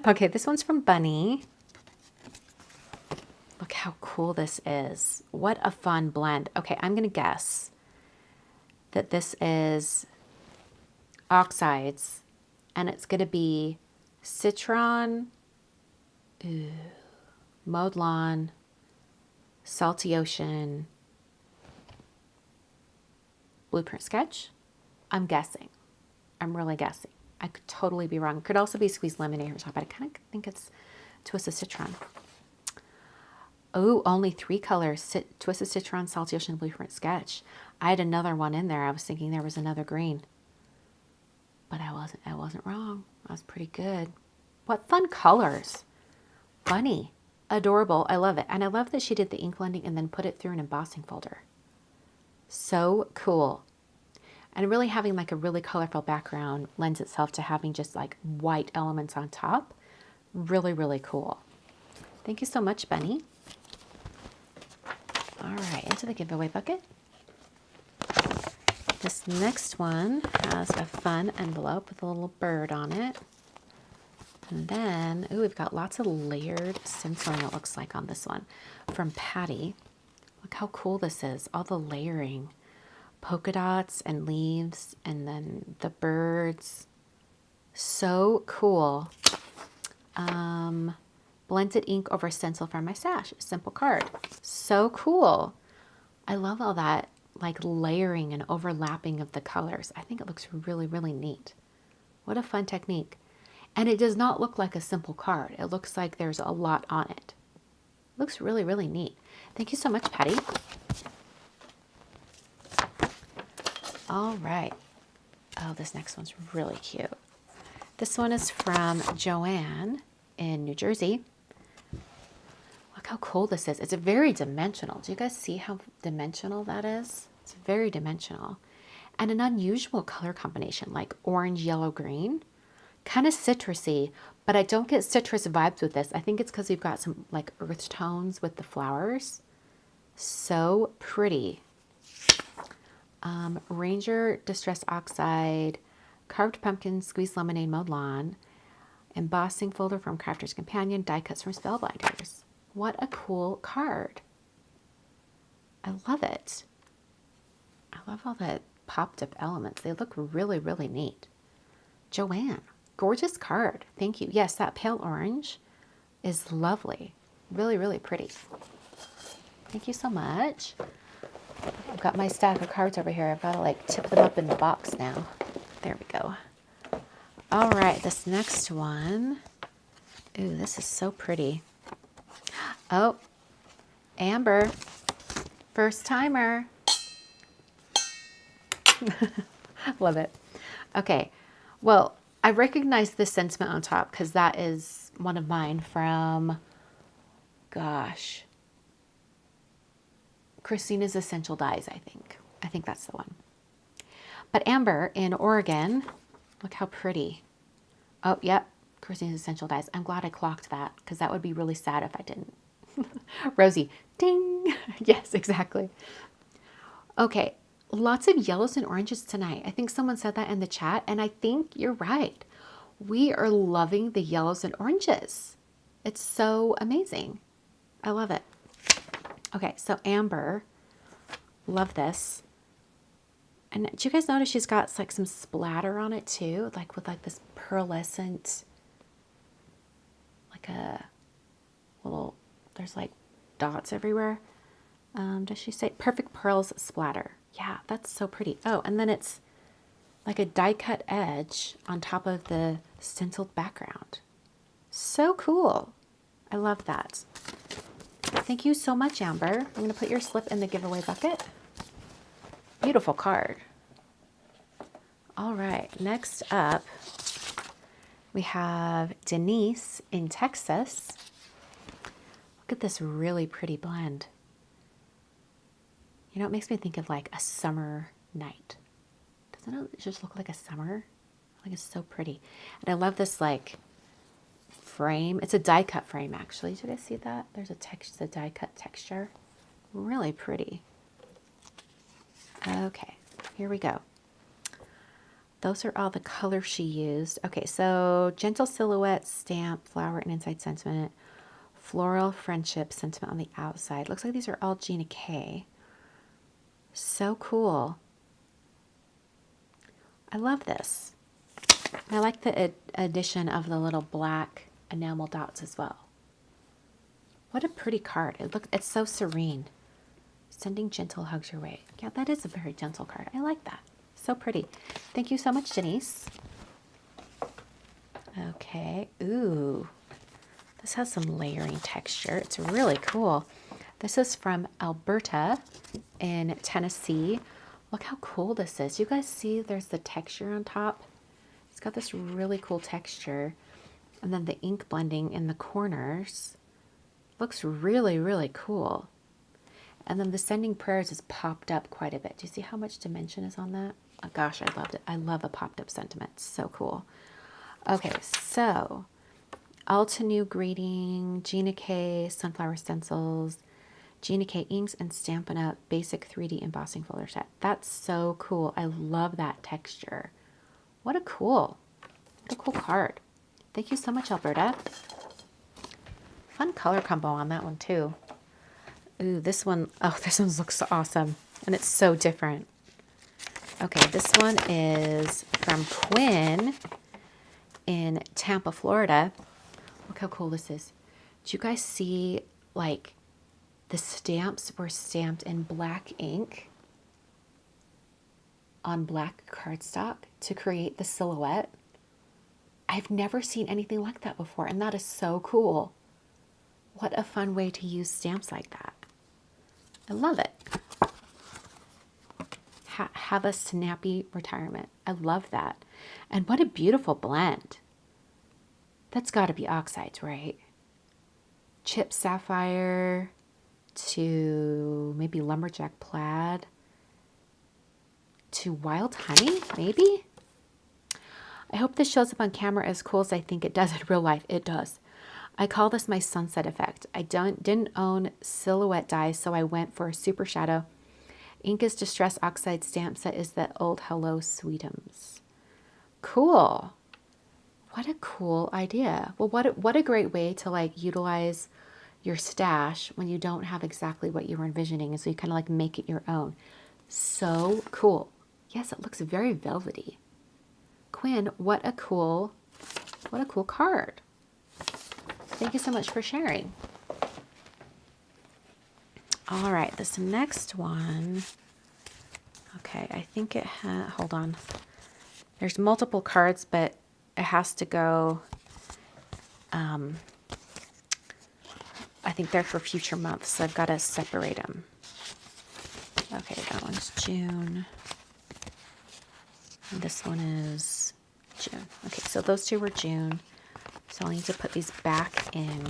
Okay, this one's from Bunny. Look how cool this is. What a fun blend. Okay, I'm going to guess that this is oxides, and it's going to be citron, mowed lawn, salty ocean, blueprint sketch. I'm guessing. I'm really guessing. I could totally be wrong. Could also be squeezed lemonade or something, but I kind of think it's twisted citron. Oh, only 3 colors. Twisted citron, salty ocean, blueprint sketch. I had another one in there. I was thinking there was another green, but I wasn't wrong. I was pretty good. What fun colors. Bunny. Adorable. I love it. And I love that she did the ink blending and then put it through an embossing folder. So cool. And really having like a really colorful background lends itself to having just like white elements on top. Really, really cool. Thank you so much, Bunny. All right, into the giveaway bucket. This next one has a fun envelope with a little bird on it. And then, ooh, we've got lots of layered stenciling, it looks like, on this one from Patty. Look how cool this is. All the layering. Polka dots and leaves, and then the birds. So cool. Blended ink over stencil from my stash. Simple card. So cool. I love all that like layering and overlapping of the colors. I think it looks really, really neat. What a fun technique. And it does not look like a simple card. It looks like there's a lot on it. Looks really, really neat. Thank you so much, Patty. All right. Oh, this next one's really cute. This one is from Joanne in New Jersey. Look how cool this is. It's very dimensional. Do you guys see how dimensional that is? It's very dimensional. And an unusual color combination, like orange, yellow, green. Kind of citrusy, but I don't get citrus vibes with this. I think it's because we've got some like earth tones with the flowers. So pretty. Ranger Distress Oxide, Carved Pumpkin, Squeezed Lemonade, Mowed Lawn, Embossing Folder from Crafter's Companion, Die Cuts from Spellbinders. What a cool card. I love it. I love all the popped up elements. They look really, really neat. Joanne, gorgeous card. Thank you. Yes, that pale orange is lovely. Really, really pretty. Thank you so much. I've got my stack of cards over here. I've got to like tip them up in the box now. There we go. All right, this next one. Ooh, this is so pretty. Oh, Amber, first timer. Love it. Okay, well, I recognize this sentiment on top because that is one of mine from, gosh, Kristina's Essential Dyes, I think. I think that's the one. But Amber in Oregon, look how pretty. Oh, yep, Kristina's Essential Dyes. I'm glad I clocked that because that would be really sad if I didn't. Rosie, ding. Yes, exactly. Okay, lots of yellows and oranges tonight. I think someone said that in the chat, and I think you're right. We are loving the yellows and oranges. It's so amazing. I love it. Okay, so Amber, love this. And do you guys notice she's got like some splatter on it too? Like with like this pearlescent, like a little, there's like dots everywhere. Does she say perfect pearls splatter? Yeah, that's so pretty. Oh, and then it's like a die cut edge on top of the stenciled background. So cool. I love that. Thank you so much, Amber. I'm going to put your slip in the giveaway bucket. Beautiful card. All right, next up, we have Denise in Texas. Look at this really pretty blend. You know, it makes me think of like a summer night. Doesn't it just look like a summer? I think it's so pretty. And I love this like frame. It's a die cut frame actually. Did you guys see that? There's a text, a die cut texture. Really pretty. Okay, here we go. Those are all the colors she used. Okay, so gentle silhouette, stamp, flower, and inside sentiment. Floral friendship sentiment on the outside. Looks like these are all Gina K. So cool. I love this. I like the addition of the little black enamel dots as well. What a pretty card. It's so serene. Sending gentle hugs your way. Yeah, that is a very gentle card. I like that. So pretty. Thank you so much, Denise. Okay. Ooh. This has some layering texture. It's really cool. This is from Alberta in Tennessee. Look how cool this is. You guys see there's the texture on top? It's got this really cool texture. And then the ink blending in the corners. Looks really, really cool. And then the sending prayers is popped up quite a bit. Do you see how much dimension is on that? Oh gosh, I loved it. I love a popped up sentiment. It's so cool. Okay, so Alta New Greeting, Gina K, Sunflower Stencils, Gina K inks, and Stampin' Up! Basic 3D embossing folder set. That's so cool. I love that texture. What a cool card. Thank you so much, Alberta. Fun color combo on that one too. Ooh, this one, oh, this one looks awesome. And it's so different. Okay, this one is from Quinn in Tampa, Florida. Look how cool this is. Do you guys see, like, the stamps were stamped in black ink on black cardstock to create the silhouette? I've never seen anything like that before, and that is so cool. What a fun way to use stamps like that. I love it. Have a snappy retirement. I love that. And what a beautiful blend. That's got to be oxides, right? Chip sapphire to maybe lumberjack plaid to wild honey, maybe? I hope this shows up on camera as cool as I think it does in real life. It does. I call this my sunset effect. I didn't own silhouette dies, so I went for a super shadow. Ink is Distress Oxide stamp set is the old Hello Sweetums. Cool. What a cool idea. Well, what a great way to like utilize your stash when you don't have exactly what you were envisioning, and so you kind of like make it your own. So cool. Yes, it looks very velvety. Quinn, what a cool card. Thank you so much for sharing. All right, this next one. Okay, I think it had, hold on. There's multiple cards, but it has to go, I think they're for future months, so I've got to separate them. Okay, that one's June. And this one is June. Okay, so those two were June. So I'll need to put these back in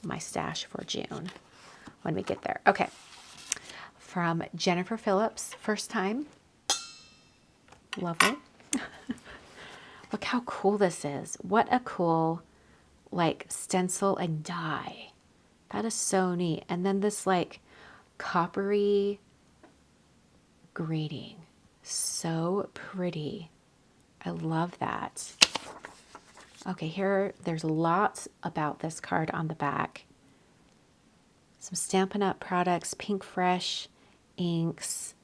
my stash for June when we get there. Okay, from Jennifer Phillips, first time. Lovely. Look how cool this is. What a cool, like, stencil and die. That is so neat. And then this, like, coppery grading. So pretty. I love that. Okay, here, there's lots about this card on the back. Some Stampin' Up! Products, Pink Fresh inks,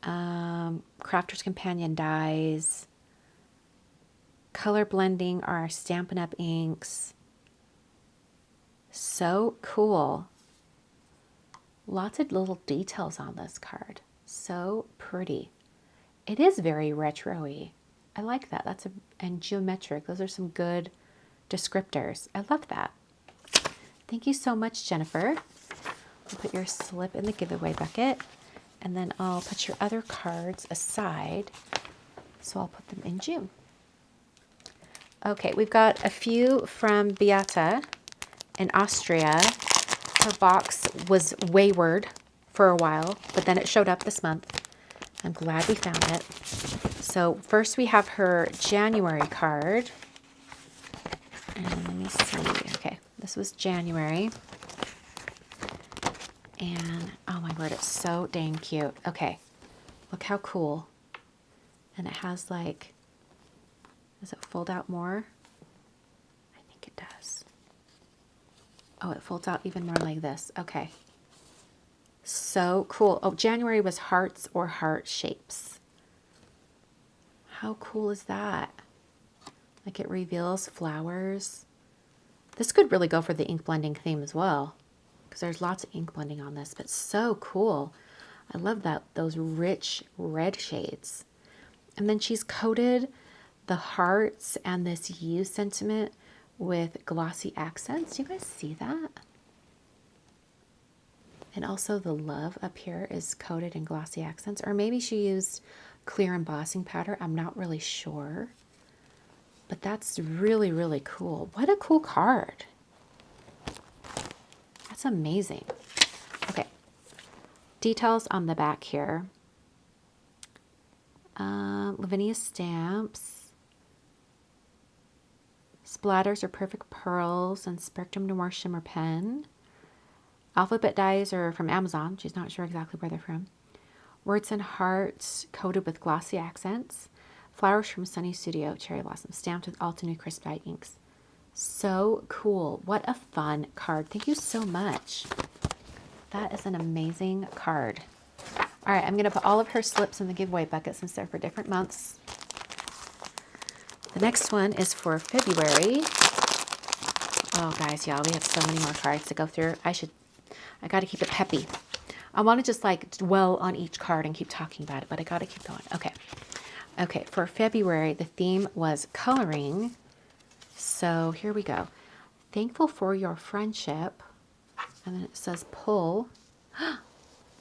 Crafter's Companion dies, color blending are Stampin' Up! Inks. So cool. Lots of little details on this card. So pretty. It is very retro-y. I like that. And geometric. Those are some good descriptors. I love that. Thank you so much, Jennifer. I'll put your slip in the giveaway bucket, and then I'll put your other cards aside. So I'll put them in June. Okay, we've got a few from Beata in Austria. Her box was wayward for a while, but then it showed up this month. I'm glad we found it. So first we have her January card. And let me see. Okay, this was January. And oh my word, it's so dang cute. Okay, look how cool. And it has like, does it fold out more? I think it does. Oh, it folds out even more like this. Okay. So cool. Oh, January was hearts or heart shapes. How cool is that? Like it reveals flowers. This could really go for the ink blending theme as well, because there's lots of ink blending on this, but so cool. I love that, those rich red shades. And then she's coated the hearts and this U sentiment with glossy accents. Do you guys see that? And also the love up here is coated in glossy accents. Or maybe she used clear embossing powder. I'm not really sure. But that's really, really cool. What a cool card. That's amazing. Okay. Details on the back here. Lavinia stamps. Splatters are perfect pearls and Spectrum Noir shimmer pen. Alphabet dies are from Amazon. She's not sure exactly where they're from. Words and hearts coated with glossy accents. Flowers from Sunny Studio, Cherry Blossom, stamped with Altenew Crisp Dye inks. So cool. What a fun card. Thank you so much. That is an amazing card. All right, I'm going to put all of her slips in the giveaway bucket since they're for different months. The next one is for February. Oh, guys, y'all, we have so many more cards to go through. I got to keep it peppy. I want to just like dwell on each card and keep talking about it, but I got to keep going. Okay. Okay, for February, the theme was coloring. So here we go. Thankful for your friendship. And then it says pull.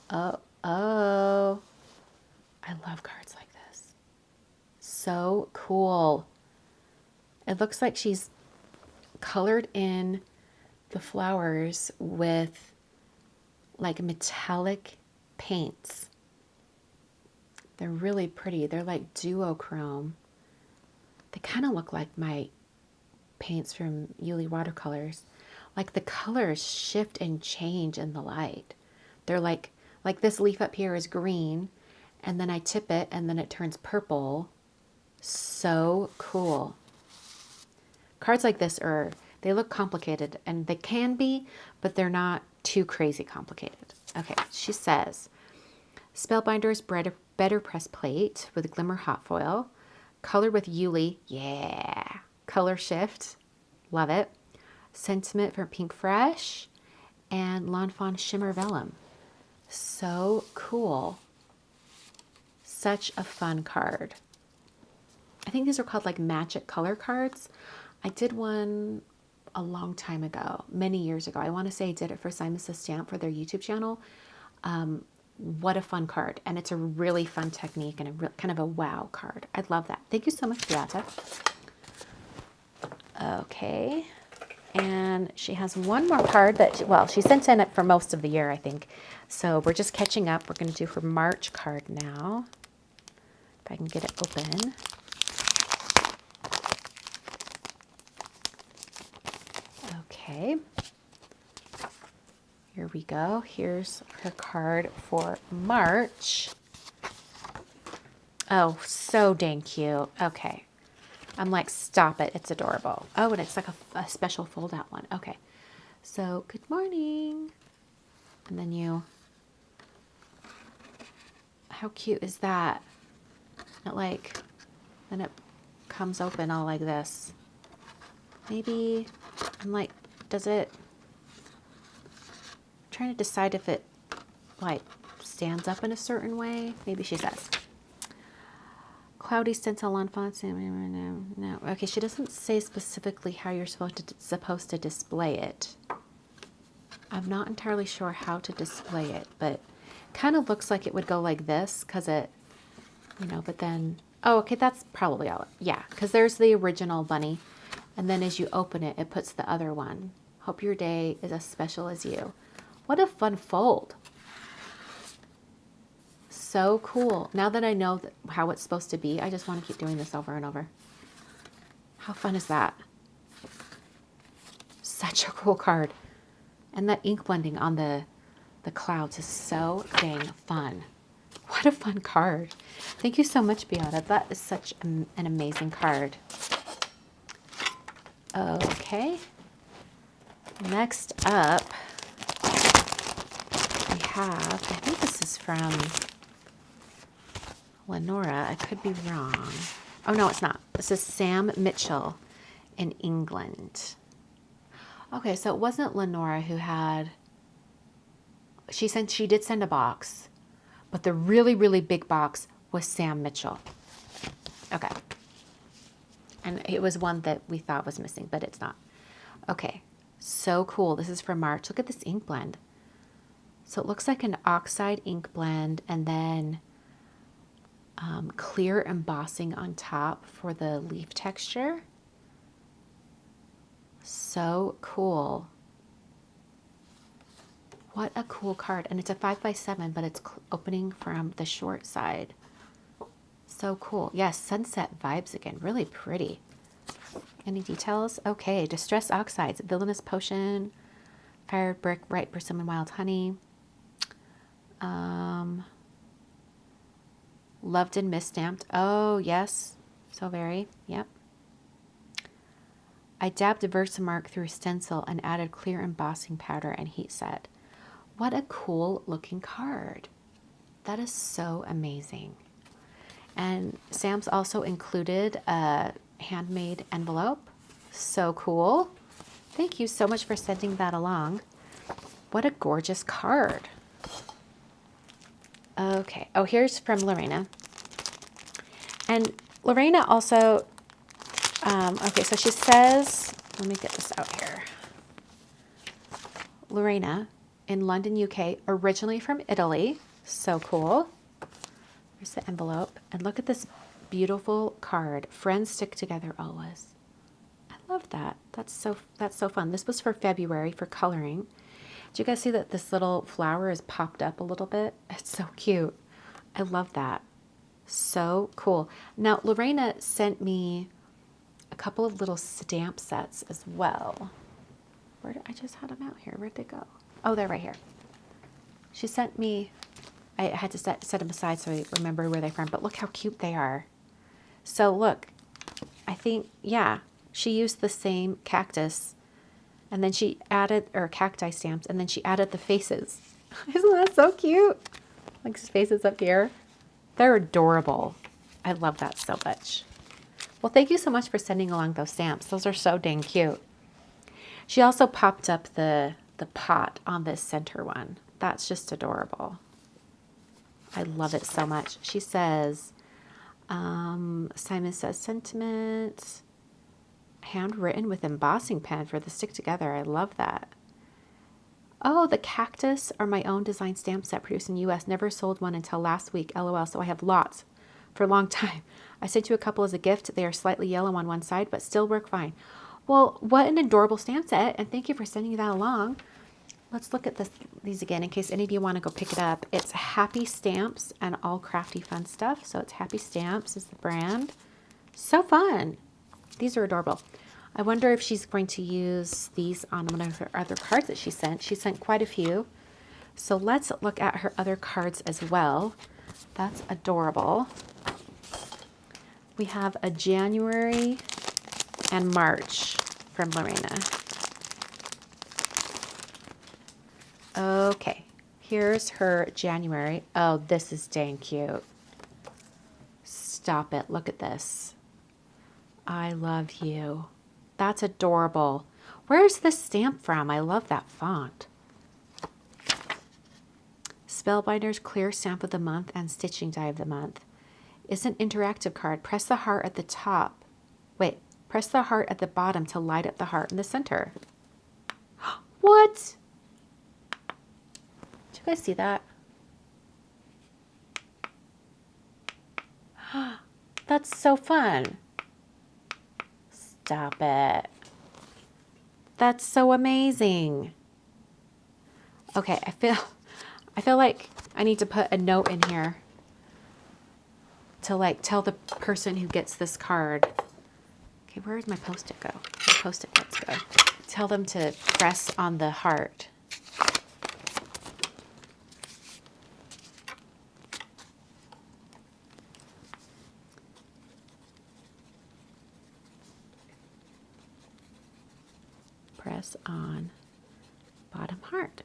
Oh. I love cards like this. So cool. It looks like she's colored in the flowers with like metallic paints. They're really pretty. They're like duochrome. They kind of look like my paints from Yuli watercolors. Like the colors shift and change in the light. They're like this leaf up here is green, and then I tip it and then it turns purple. So cool. Cards like this they look complicated, and they can be, but they're not too crazy complicated. Okay, she says, Spellbinder's better press plate with glimmer hot foil, color with Yuli, yeah, color shift, love it, sentiment for Pink Fresh, and Lawn Fawn shimmer vellum. So cool. Such a fun card. I think these are called like magic color cards. I did one a long time ago, many years ago. I want to say I did it for Simon Says Stamp for their YouTube channel. What a fun card. And it's a really fun technique and kind of a wow card. I love that. Thank you so much, Beata. Okay. And she has one more card that, well, she sent in it for most of the year, I think. So we're just catching up. We're going to do her March card now. If I can get it open. Okay. Here we go. Here's her card for March. Oh, so dang cute. Okay. I'm like, stop it. It's adorable. Oh, and it's like a special fold-out one. Okay. So, good morning. And then how cute is that? Then it comes open all like this. Maybe, I'm like, does it, I'm trying to decide if it like stands up in a certain way. Maybe she says. Cloudy stencil on fonts. No. Okay, she doesn't say specifically how you're supposed to display it. I'm not entirely sure how to display it, but kind of looks like it would go like this because it, but then, oh, okay, that's probably all. Yeah, because there's the original bunny, and then as you open it, it puts the other one. Hope your day is as special as you. What a fun fold. So cool. Now that I know how it's supposed to be, I just want to keep doing this over and over. How fun is that? Such a cool card. And that ink blending on the clouds is so dang fun. What a fun card. Thank you so much, Beata. That is such an amazing card. Okay. Next up, we have, I think this is from Lenora. I could be wrong. Oh, no, it's not. This is Sam Mitchell in England. Okay, so it wasn't Lenora who had, she did send a box, but the really, really big box was Sam Mitchell. Okay. And it was one that we thought was missing, but it's not. Okay, so cool. This is for March. Look at this ink blend. So it looks like an oxide ink blend and then clear embossing on top for the leaf texture. So cool. What a cool card. And it's a 5x7, but it's opening from the short side. So cool. Yes, sunset vibes again. Really pretty. Any details? Okay, Distress Oxides, Villainous Potion, Fired Brick, Ripe Persimmon, Wild Honey. Loved and Misstamped. Oh, yes. So very. Yep. I dabbed a Versamark through stencil and added clear embossing powder and heat set. What a cool looking card. That is so amazing. And Sam's also included a handmade envelope. So cool. Thank you so much for sending that along. What a gorgeous card. Okay. Oh, here's from Lorena. And Lorena also, okay, so she says, let me get this out here. Lorena in London, UK, originally from Italy. So cool. Here's the envelope. And look at this beautiful card. Friends stick together always. I love that. That's so fun. This was for February for coloring. Do you guys see that this little flower is popped up a little bit? It's so cute. I love that. So cool. Now, Lorena sent me a couple of little stamp sets as well. I just had them out here. Where'd they go? Oh, they're right here. She sent me, I had to set them aside so I remember where they're from, but look how cute they are. So look, I think, yeah, she used the same cactus and then she added, or cacti stamps, and then she added the faces. Isn't that so cute? Like his faces up here. They're adorable. I love that so much. Well, thank you so much for sending along those stamps. Those are so dang cute. She also popped up the pot on this center one. That's just adorable. I love it so much. She says, Simon says, sentiment, handwritten with embossing pen for the stick together. I love that. Oh, the cactus are my own design stamp set produced in the U.S. Never sold one until last week. LOL. So I have lots for a long time. I sent you a couple as a gift. They are slightly yellow on one side, but still work fine. Well, what an adorable stamp set. And thank you for sending that along. Let's look at these again in case any of you want to go pick it up. It's Happy Stamps and all crafty fun stuff. So it's Happy Stamps is the brand. So fun. These are adorable. I wonder if she's going to use these on one of her other cards that she sent. She sent quite a few. So let's look at her other cards as well. That's adorable. We have a January and March from Lorena. Okay, here's her January. Oh, this is dang cute. Stop it. Look at this. I love you. That's adorable. Where's this stamp from? I love that font. Spellbinder's Clear Stamp of the Month and Stitching Die of the Month. It's an interactive card. Press the heart at the top. Wait, press the heart at the bottom to light up the heart in the center. What? Did you guys see that? That's so fun. Stop it. That's so amazing. Okay, I feel like I need to put a note in here to like tell the person who gets this card. Okay, where did my Post-it go? My Post-it notes go. Tell them to press on the heart. this on bottom heart.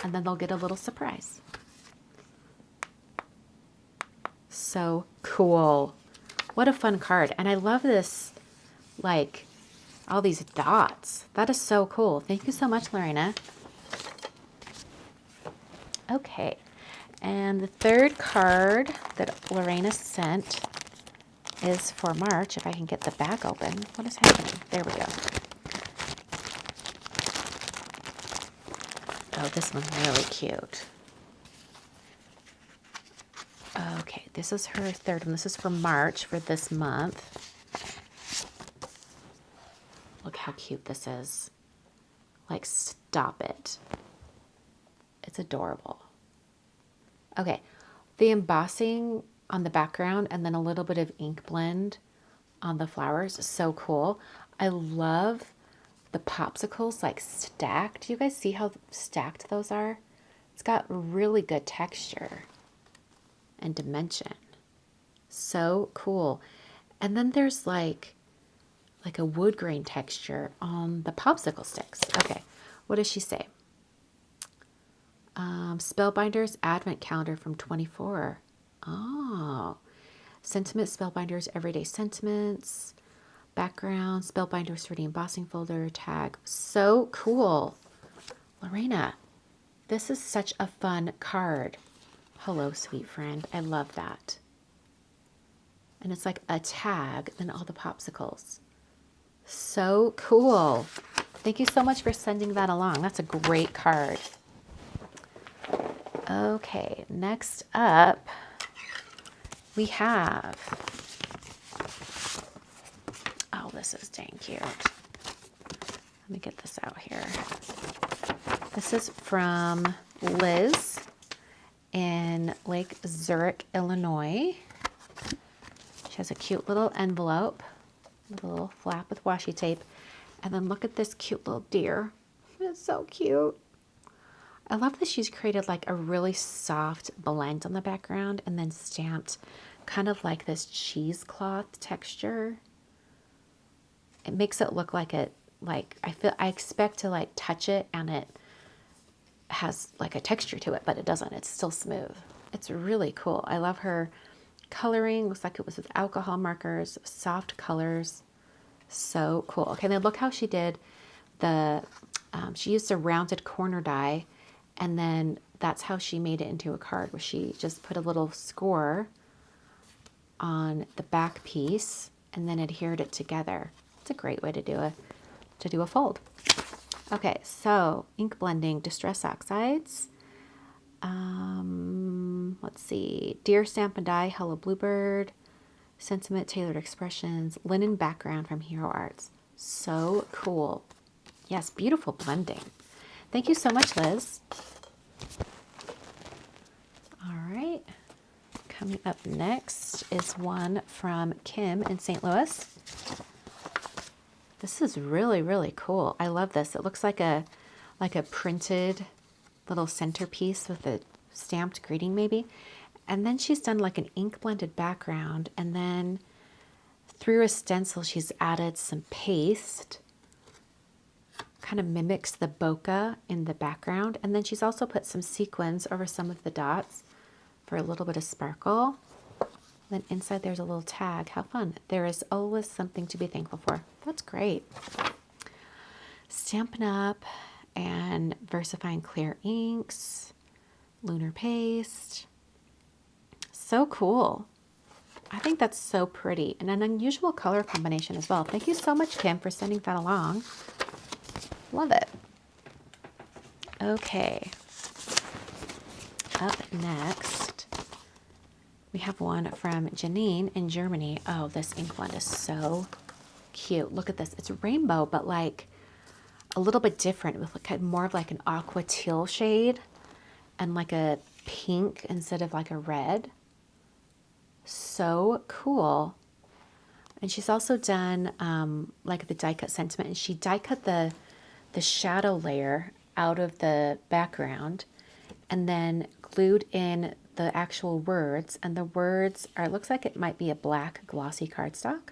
And then they'll get a little surprise. So cool. What a fun card. And I love this, like, all these dots. That is so cool. Thank you so much, Lorena. Okay. And the third card that Lorena sent is for March. If I can get the back open. What is happening? There we go. Oh, this one's really cute. Okay, this is her third one. This is for March for this month. Look how cute this is. Like, stop it. It's adorable. Okay, the embossing on the background and then a little bit of ink blend on the flowers is so cool. I love the popsicles like stacked. Do you guys see how stacked those are? It's got really good texture and dimension. So cool. And then there's like a wood grain texture on the popsicle sticks. Okay, what does she say? Spellbinders Advent Calendar from 24. Oh, Sentiment Spellbinders Everyday Sentiments. Background Spellbinders 3D embossing folder tag. So cool. Lorena, this is such a fun card. Hello, sweet friend. I love that. And it's like a tag and all the popsicles. So cool. Thank you so much for sending that along. That's a great card. Okay, next up we have, oh, this is dang cute. Let me get this out here. This is from Liz in Lake Zurich, Illinois. She has a cute little envelope with a little flap with washi tape. And then look at this cute little deer. It's so cute. I love that she's created like a really soft blend on the background and then stamped kind of like this cheesecloth texture. It makes it look like it, like I expect to like touch it and it has like a texture to it, but it doesn't. It's still smooth. It's really cool. I love her coloring. Looks like it was with alcohol markers, soft colors. So cool. Okay, then look how she did the, she used a rounded corner die, and then that's how she made it into a card, where she just put a little score on the back piece and then adhered it together. It's a great way to do a fold. Okay, so ink blending, Distress Oxides. Let's see, Deer Stamp and Die, Hello Bluebird, Sentiment Tailored Expressions, Linen Background from Hero Arts. So cool. Yes, beautiful blending. Thank you so much, Liz. All right. Coming up next is one from Kim in St. Louis. This is really, really cool. I love this. It looks like a printed little centerpiece with a stamped greeting maybe. And then she's done like an ink blended background, and then through a stencil she's added some paste. Kind of mimics the bokeh in the background. And then she's also put some sequins over some of the dots for a little bit of sparkle. Then inside there's a little tag. How fun. There is always something to be thankful for. That's great. Stampin' Up! And Versifying Clear Inks. Lunar Paste. So cool. I think that's so pretty. And an unusual color combination as well. Thank you so much, Kim, for sending that along. Love it. Okay. Up next, we have one from Janine in Germany. Oh, this ink blend is so cute. Look at this. It's rainbow, but like a little bit different, with like more of like an aqua teal shade and like a pink instead of like a red. So cool. And she's also done like the die cut sentiment, and she die cut the shadow layer out of the background and then glued in the actual words, and the words are, it looks like it might be a black glossy cardstock.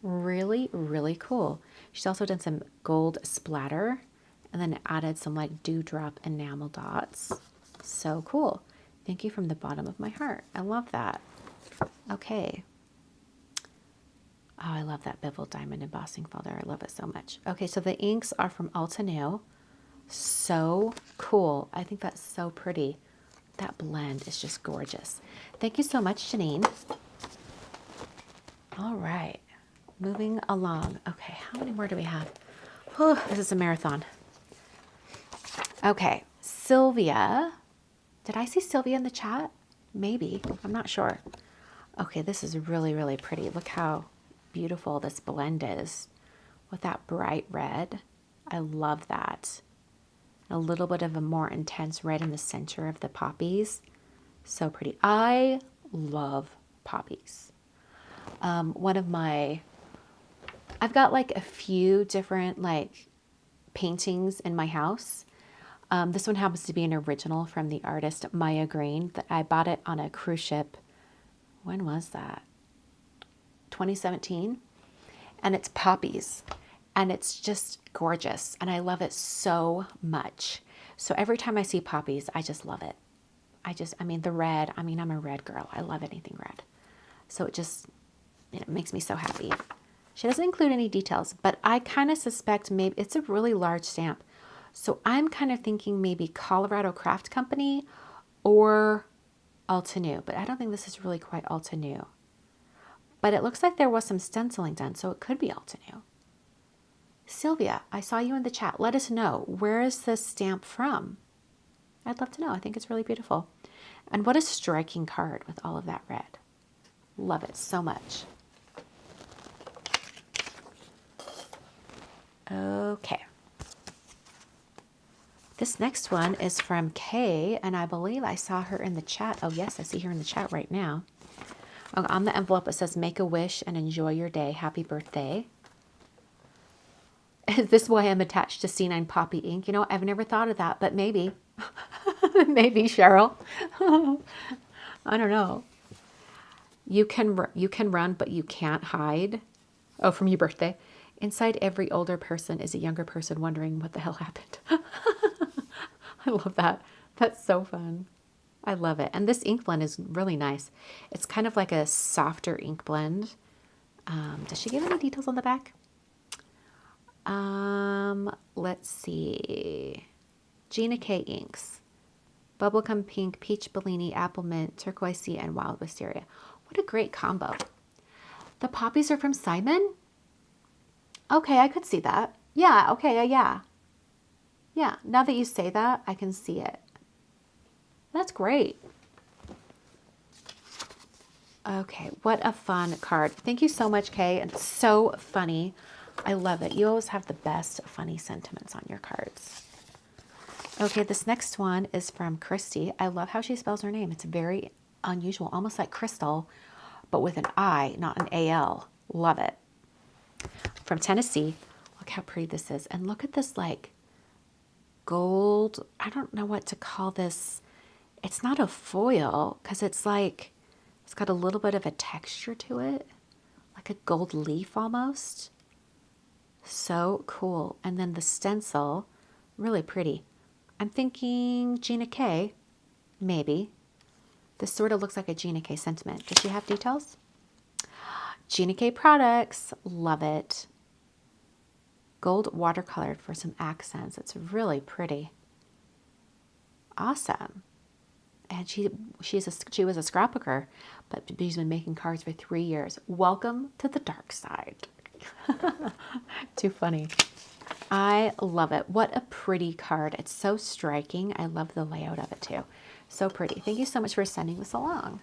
Really, really cool. She's also done some gold splatter and then added some like dewdrop enamel dots. So cool. Thank you from the bottom of my heart. I love that. Okay. Oh, I love that beveled diamond embossing folder. I love it so much. Okay, so the inks are from Altenew. So cool. I think that's so pretty. That blend is just gorgeous. Thank you so much, Janine. All right, moving along. Okay, how many more do we have? Oh, this is a marathon. Okay, Sylvia. Did I see Sylvia in the chat? Maybe, I'm not sure. Okay, this is really, really pretty. Look how beautiful this blend is with that bright red. I love that. A little bit of a more intense red in the center of the poppies. So pretty. I love poppies. I've got like a few different like paintings in my house. This one happens to be an original from the artist Maya Green. That I bought it on a cruise ship. When was that? 2017. And it's poppies. And it's just gorgeous. And I love it so much. So every time I see poppies, I just love it. I mean, the red, I'm a red girl. I love anything red. So it makes me so happy. She doesn't include any details, but I kind of suspect maybe it's a really large stamp. So I'm kind of thinking maybe Colorado Craft Company or Altenew, but I don't think this is really quite Altenew. But it looks like there was some stenciling done, so it could be Altenew. Sylvia, I saw you in the chat. Let us know. Where is this stamp from? I'd love to know. I think it's really beautiful. And what a striking card with all of that red. Love it so much. Okay. This next one is from Kay, and I believe I saw her in the chat. Oh, yes, I see her in the chat right now. Oh, on the envelope, it says, make a wish and enjoy your day. Happy birthday. Is this why I'm attached to C9 Poppy ink? You know, I've never thought of that, but maybe. Maybe, Cheryl. I don't know. You can run, but you can't hide. Oh, from your birthday. Inside every older person is a younger person wondering what the hell happened. I love that. That's so fun. I love it. And this ink blend is really nice. It's kind of like a softer ink blend. Does she give any details on the back? Let's see. Gina K inks. Bubblegum pink, peach Bellini, apple mint, turquoise sea, and wild wisteria. What a great combo. The poppies are from Simon? Okay, I could see that. Yeah, okay, yeah. Yeah, now that you say that, I can see it. That's great. Okay, what a fun card. Thank you so much, Kay. It's so funny. I love it. You always have the best funny sentiments on your cards. Okay, this next one is from Christy. I love how she spells her name. It's very unusual, almost like Crystal, but with an I, not an A-L. Love it. From Tennessee. Look how pretty this is. And look at this like gold. I don't know what to call this. It's not a foil because it's like, it's got a little bit of a texture to it. Like a gold leaf almost. So cool. And then the stencil, really pretty. I'm thinking Gina K, maybe. This sort of looks like a Gina K sentiment. Does she have details? Gina K products, love it. Gold watercolor for some accents. It's really pretty. Awesome. And she was a scrapbooker, but she's been making cards for 3 years. Welcome to the dark side. Too funny. I love it. What a pretty card. It's so striking. I love the layout of it too. So pretty. Thank you so much for sending this along.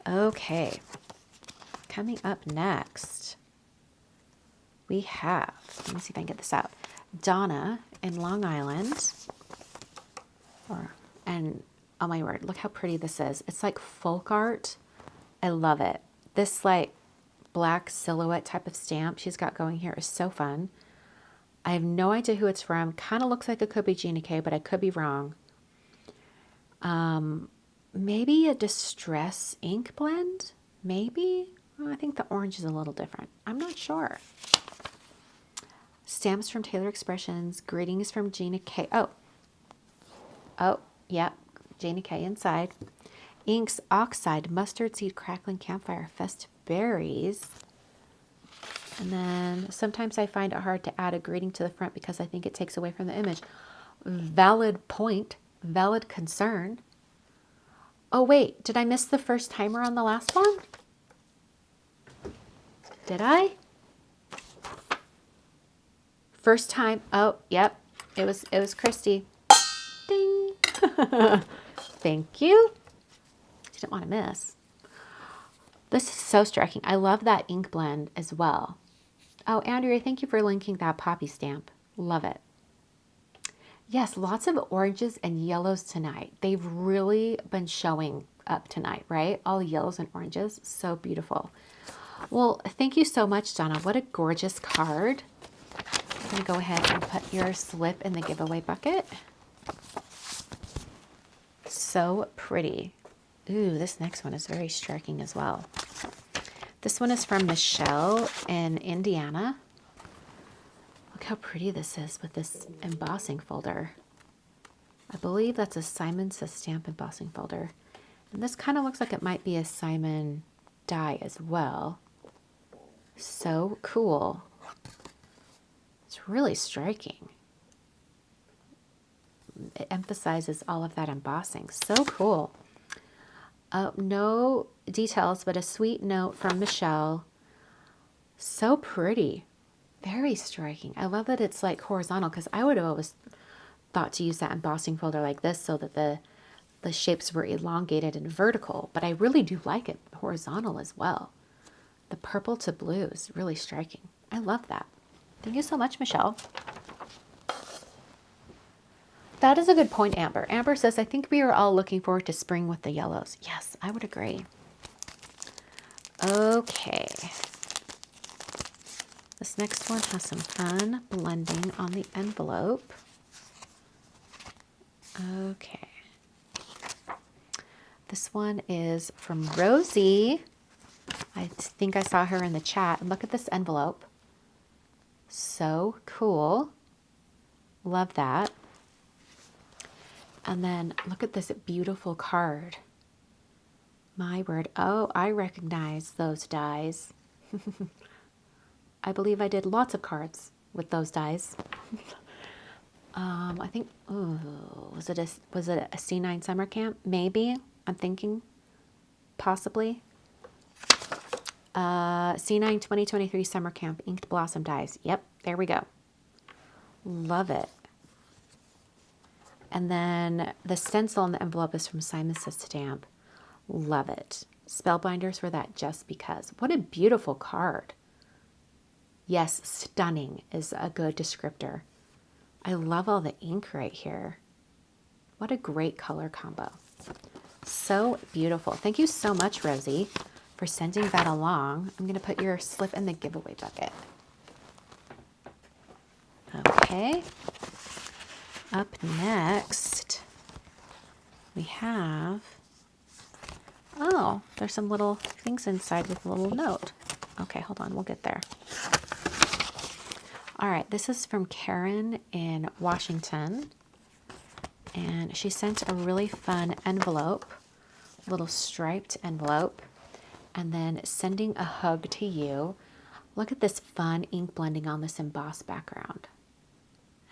Okay. Coming up next, we have, let me see if I can get this out, Donna in Long Island. And oh my word, look how pretty this is. It's like folk art. I love it. This like black silhouette type of stamp she's got going here is so fun. I have no idea who it's from. Kind of looks like it could be Gina K, but I could be wrong. Maybe a distress ink blend? Maybe? Oh, I think the orange is a little different. I'm not sure. Stamps from Taylor Expressions. Greetings from Gina K. Oh, yeah. Gina K inside. Inks, Oxide, Mustard Seed, Crackling Campfire, Festive Berries. And then sometimes I find it hard to add a greeting to the front because I think it takes away from the image. Valid point. Valid concern. Oh, wait. Did I miss the first timer on the last one? Did I? First time. Oh, yep. It was Christy. Ding. Thank you. Didn't want to miss. This is so striking. I love that ink blend as well. Oh, Andrea, thank you for linking that poppy stamp. Love it. Yes, lots of oranges and yellows tonight. They've really been showing up tonight, right? All yellows and oranges. So beautiful. Well, thank you so much, Donna. What a gorgeous card. I'm going to go ahead and put your slip in the giveaway bucket. So pretty. Ooh, this next one is very striking as well. This one is from Michelle in Indiana. Look how pretty this is with this embossing folder. I believe that's a Simon Says Stamp embossing folder. And this kind of looks like it might be a Simon die as well. So cool. It's really striking. It emphasizes all of that embossing. So cool. No details, but a sweet note from Michelle. So pretty. Very striking. I love that it's like horizontal because I would have always thought to use that embossing folder like this so that the shapes were elongated and vertical, but I really do like it horizontal as well. The purple to blue is really striking. I love that. Thank you so much, Michelle. That is a good point, Amber. Amber says, I think we are all looking forward to spring with the yellows. Yes, I would agree. Okay. This next one has some fun blending on the envelope. Okay. This one is from Rosie. I think I saw her in the chat. And look at this envelope. So cool. Love that. And then look at this beautiful card. My word. Oh, I recognize those dies. I believe I did lots of cards with those dies. I think, ooh, was it a C9 summer camp? Maybe. I'm thinking possibly. C9 2023 summer camp inked blossom dies. Yep, there we go. Love it. And then the stencil on the envelope is from Simon Says Stamp. Love it. Spellbinders for that just because. What a beautiful card. Yes, stunning is a good descriptor. I love all the ink right here. What a great color combo. So beautiful. Thank you so much, Rosie, for sending that along. I'm going to put your slip in the giveaway bucket. Okay. Up next, we have, oh, there's some little things inside with a little note. Okay, hold on, we'll get there. All right, this is from Karen in Washington, and she sent a really fun envelope, little striped envelope, and then sending a hug to you. Look at this fun ink blending on this embossed background.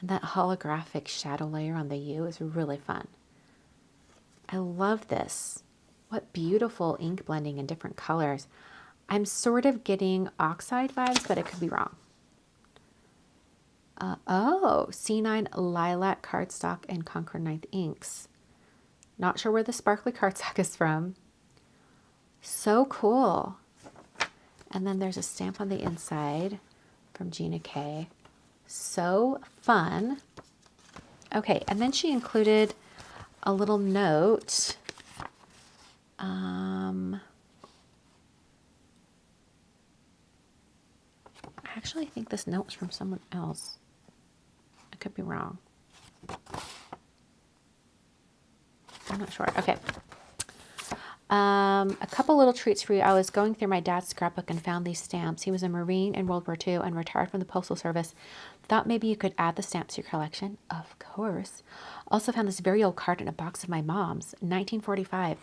And that holographic shadow layer on the U is really fun. I love this. What beautiful ink blending in different colors. I'm sort of getting Oxide vibes, but I could be wrong. Oh, C9 Lilac cardstock and Concord 9th inks. Not sure where the sparkly cardstock is from. So cool. And then there's a stamp on the inside from Gina K. So fun. Okay, and then she included a little note. I actually think this note was from someone else. I could be wrong. I'm not sure. Okay. A couple little treats for you. I was going through my dad's scrapbook and found these stamps. He was a Marine in World War II and retired from the Postal Service. Thought maybe you could add the stamps to your collection. Of course. Also found this very old card in a box of my mom's, 1945,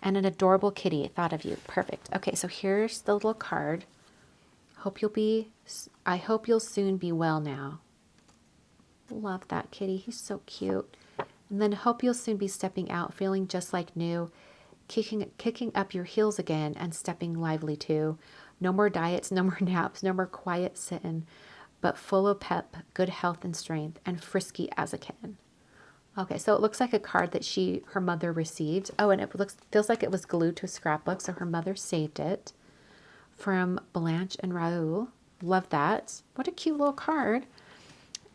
and an adorable kitty. Thought of you. Perfect. Okay, so here's the little card. I hope you'll soon be well now. Love that kitty. He's so cute. And then hope you'll soon be stepping out, feeling just like new, kicking up your heels again and stepping lively too. No more diets, no more naps, no more quiet sitting, but full of pep, good health and strength, and frisky as a kitten. Okay, so it looks like a card that her mother received. Oh, and feels like it was glued to a scrapbook, so her mother saved it. From Blanche and Raoul. Love that. What a cute little card.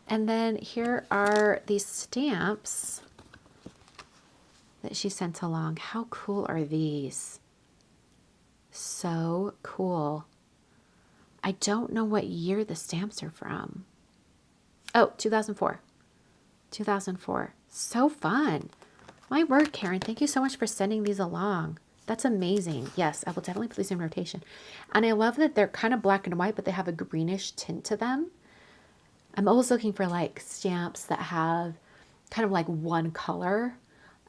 And then here are these stamps that she sent along. How cool are these? So cool. I don't know what year the stamps are from. Oh, 2004. 2004. So fun. My word, Karen, thank you so much for sending these along. That's amazing. Yes, I will definitely put these in rotation. And I love that they're kind of black and white, but they have a greenish tint to them. I'm always looking for like stamps that have kind of like one color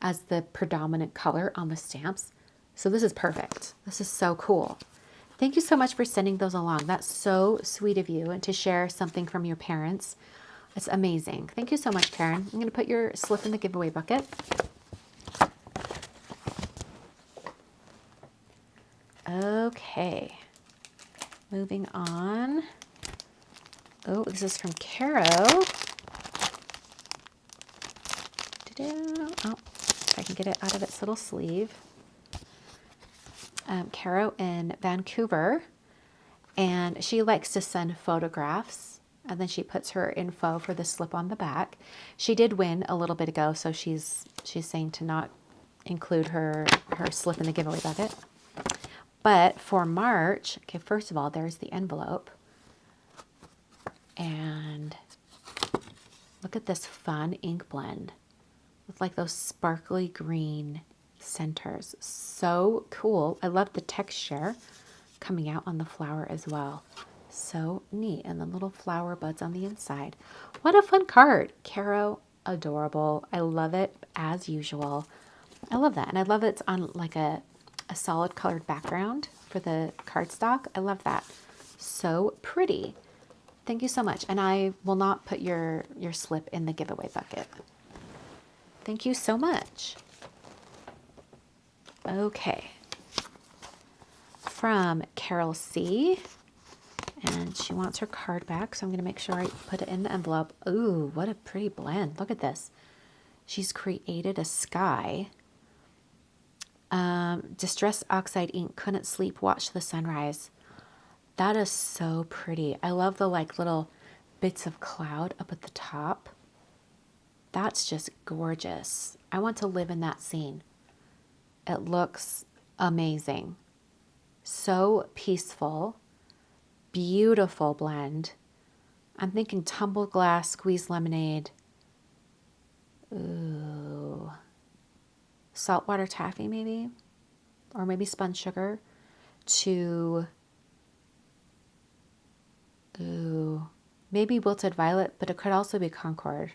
as the predominant color on the stamps. So this is perfect. This is so cool. Thank you so much for sending those along. That's so sweet of you, and to share something from your parents. It's amazing. Thank you so much, Karen. I'm going to put your slip in the giveaway bucket. Okay, moving on. Oh, this is from Caro. Oh, if I can get it out of its little sleeve. Caro in Vancouver, and she likes to send photographs, and then she puts her info for the slip on the back. She did win a little bit ago, so she's saying to not include her slip in the giveaway bucket. But for March, okay, first of all, there's the envelope. And look at this fun ink blend with like those sparkly green centers. So cool. I love the texture coming out on the flower as well. So neat. And the little flower buds on the inside. What a fun card. Caro, adorable. I love it as usual. I love that. And I love it's on like a solid colored background for the cardstock. I love that. So pretty. Thank you so much. And I will not put your slip in the giveaway bucket. Thank you so much. Okay. From Carol C. And she wants her card back, so I'm going to make sure I put it in the envelope. Ooh, what a pretty blend. Look at this. She's created a sky. Distress oxide ink, couldn't sleep, watch the sunrise. That is so pretty. I love the like little bits of cloud up at the top. That's just gorgeous. I want to live in that scene. It looks amazing. So peaceful. Beautiful blend. I'm thinking tumbled glass, squeezed lemonade. Ooh. Saltwater taffy maybe, or maybe spun sugar, to maybe wilted violet, but it could also be Concord.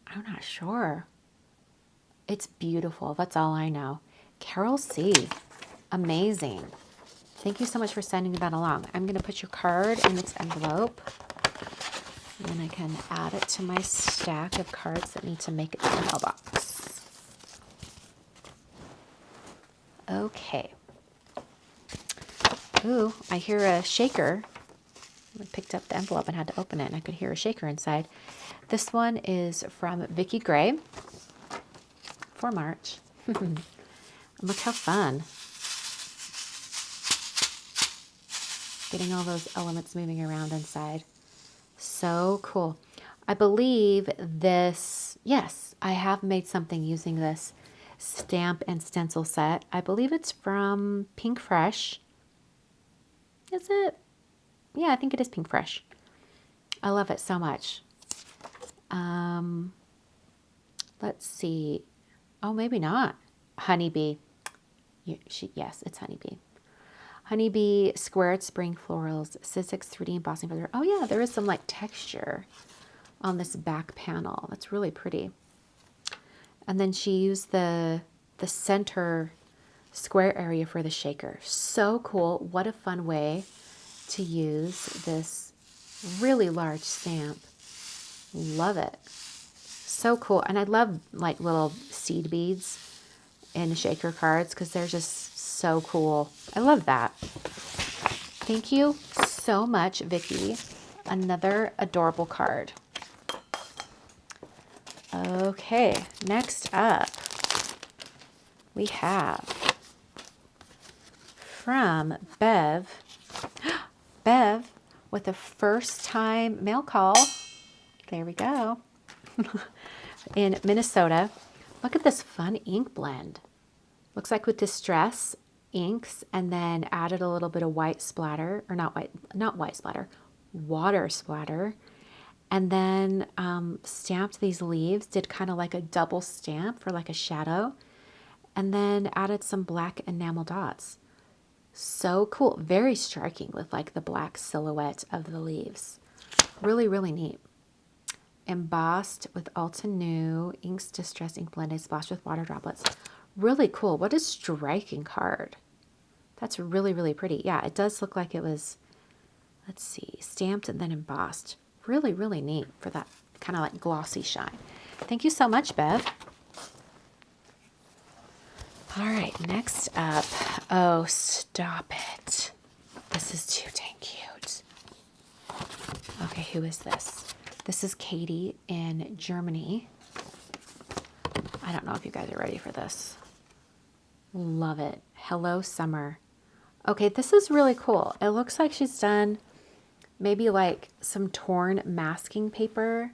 I'm not sure. It's beautiful. That's all I know. Carol C. Amazing. Thank you so much for sending that along. I'm going to put your card in its envelope, and then I can add it to my stack of cards that need to make it to the mailbox. Okay. Ooh, I hear a shaker. I picked up the envelope and had to open it, and I could hear a shaker inside. This one is from Vicki Gray for March. Look how fun. Getting all those elements moving around inside. So cool. I believe this, yes, I have made something using this stamp and stencil set. I believe it's from Pink Fresh. Is it? Yeah, I think it is Pink Fresh. I love it so much. Let's see. Oh, maybe not. Honeybee. Yes, it's honeybee. Honeybee, squared spring florals, Sizzix 3D embossing feather. Oh yeah, there is some like texture on this back panel. That's really pretty. And then she used the center square area for the shaker. So cool. What a fun way to use this really large stamp. Love it. So cool. And I love like little seed beads in shaker cards because they're just so cool. I love that. Thank you so much, Vicki. Another adorable card. Okay, next up we have from Bev. Bev with a first time mail call. There we go. In Minnesota. Look at this fun ink blend. Looks like with Distress inks and then added a little bit of white splatter, or not white splatter, water splatter. And then stamped these leaves, did kind of like a double stamp for like a shadow. And then added some black enamel dots. So cool. Very striking with like the black silhouette of the leaves. Really, really neat. Embossed with Alta New, inks Distress ink blended, splashed with water droplets. Really cool. What a striking card. That's really, really pretty. Yeah, it does look like it was, let's see, stamped and then embossed. Really, really neat for that kind of like glossy shine. Thank you so much, Bev. All right, next up. Oh, stop it. This is too dang cute. Okay, who is this? This is Katie in Germany. I don't know if you guys are ready for this. Love it. Hello, Summer. Okay, this is really cool. It looks like she's done maybe like some torn masking paper.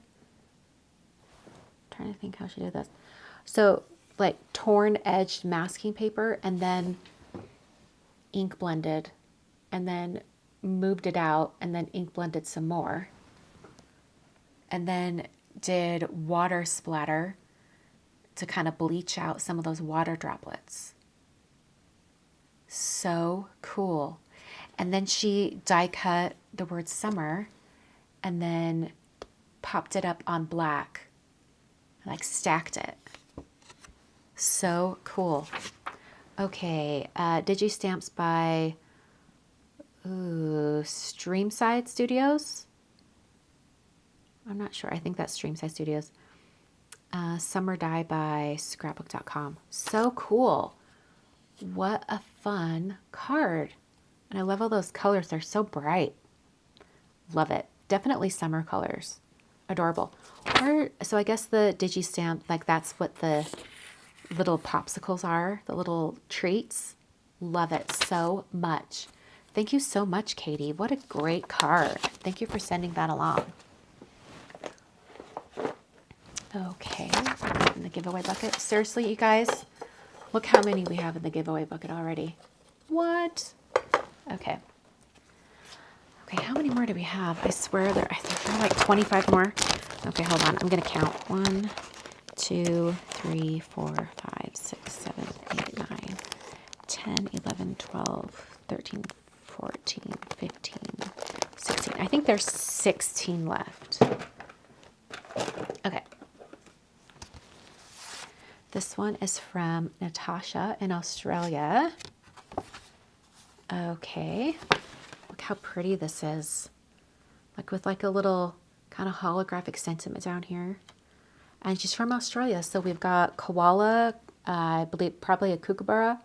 I'm trying to think how she did this. So like torn edged masking paper and then ink blended and then moved it out and then ink blended some more. And then did water splatter to kind of bleach out some of those water droplets. So cool. And then she die cut the word summer and then popped it up on black, like stacked it. So cool. Okay, Digi Stamps by Streamside Studios. I'm not sure. I think that's Streamside Studios. Summer Die by scrapbook.com. So cool. What a fun card. And I love all those colors. They're so bright. Love it. Definitely summer colors. Adorable. So I guess the Digi Stamp, like that's what the little popsicles are, the little treats. Love it so much. Thank you so much, Katie. What a great card. Thank you for sending that along. Okay, in the giveaway bucket. Seriously, you guys, look how many we have in the giveaway bucket already. What? Okay. Okay, how many more do we have? I swear I think there are like 25 more. Okay, hold on. I'm going to count. 1, 2, 3, 4, 5, 6, 7, 8, 9, 10, 11, 12, 13, 14, 15, 16. I think there's 16 left. Okay. This one is from Natasha in Australia. Okay. Look how pretty this is. Like with like a little kind of holographic sentiment down here. And she's from Australia. So we've got koala, I believe probably a kookaburra,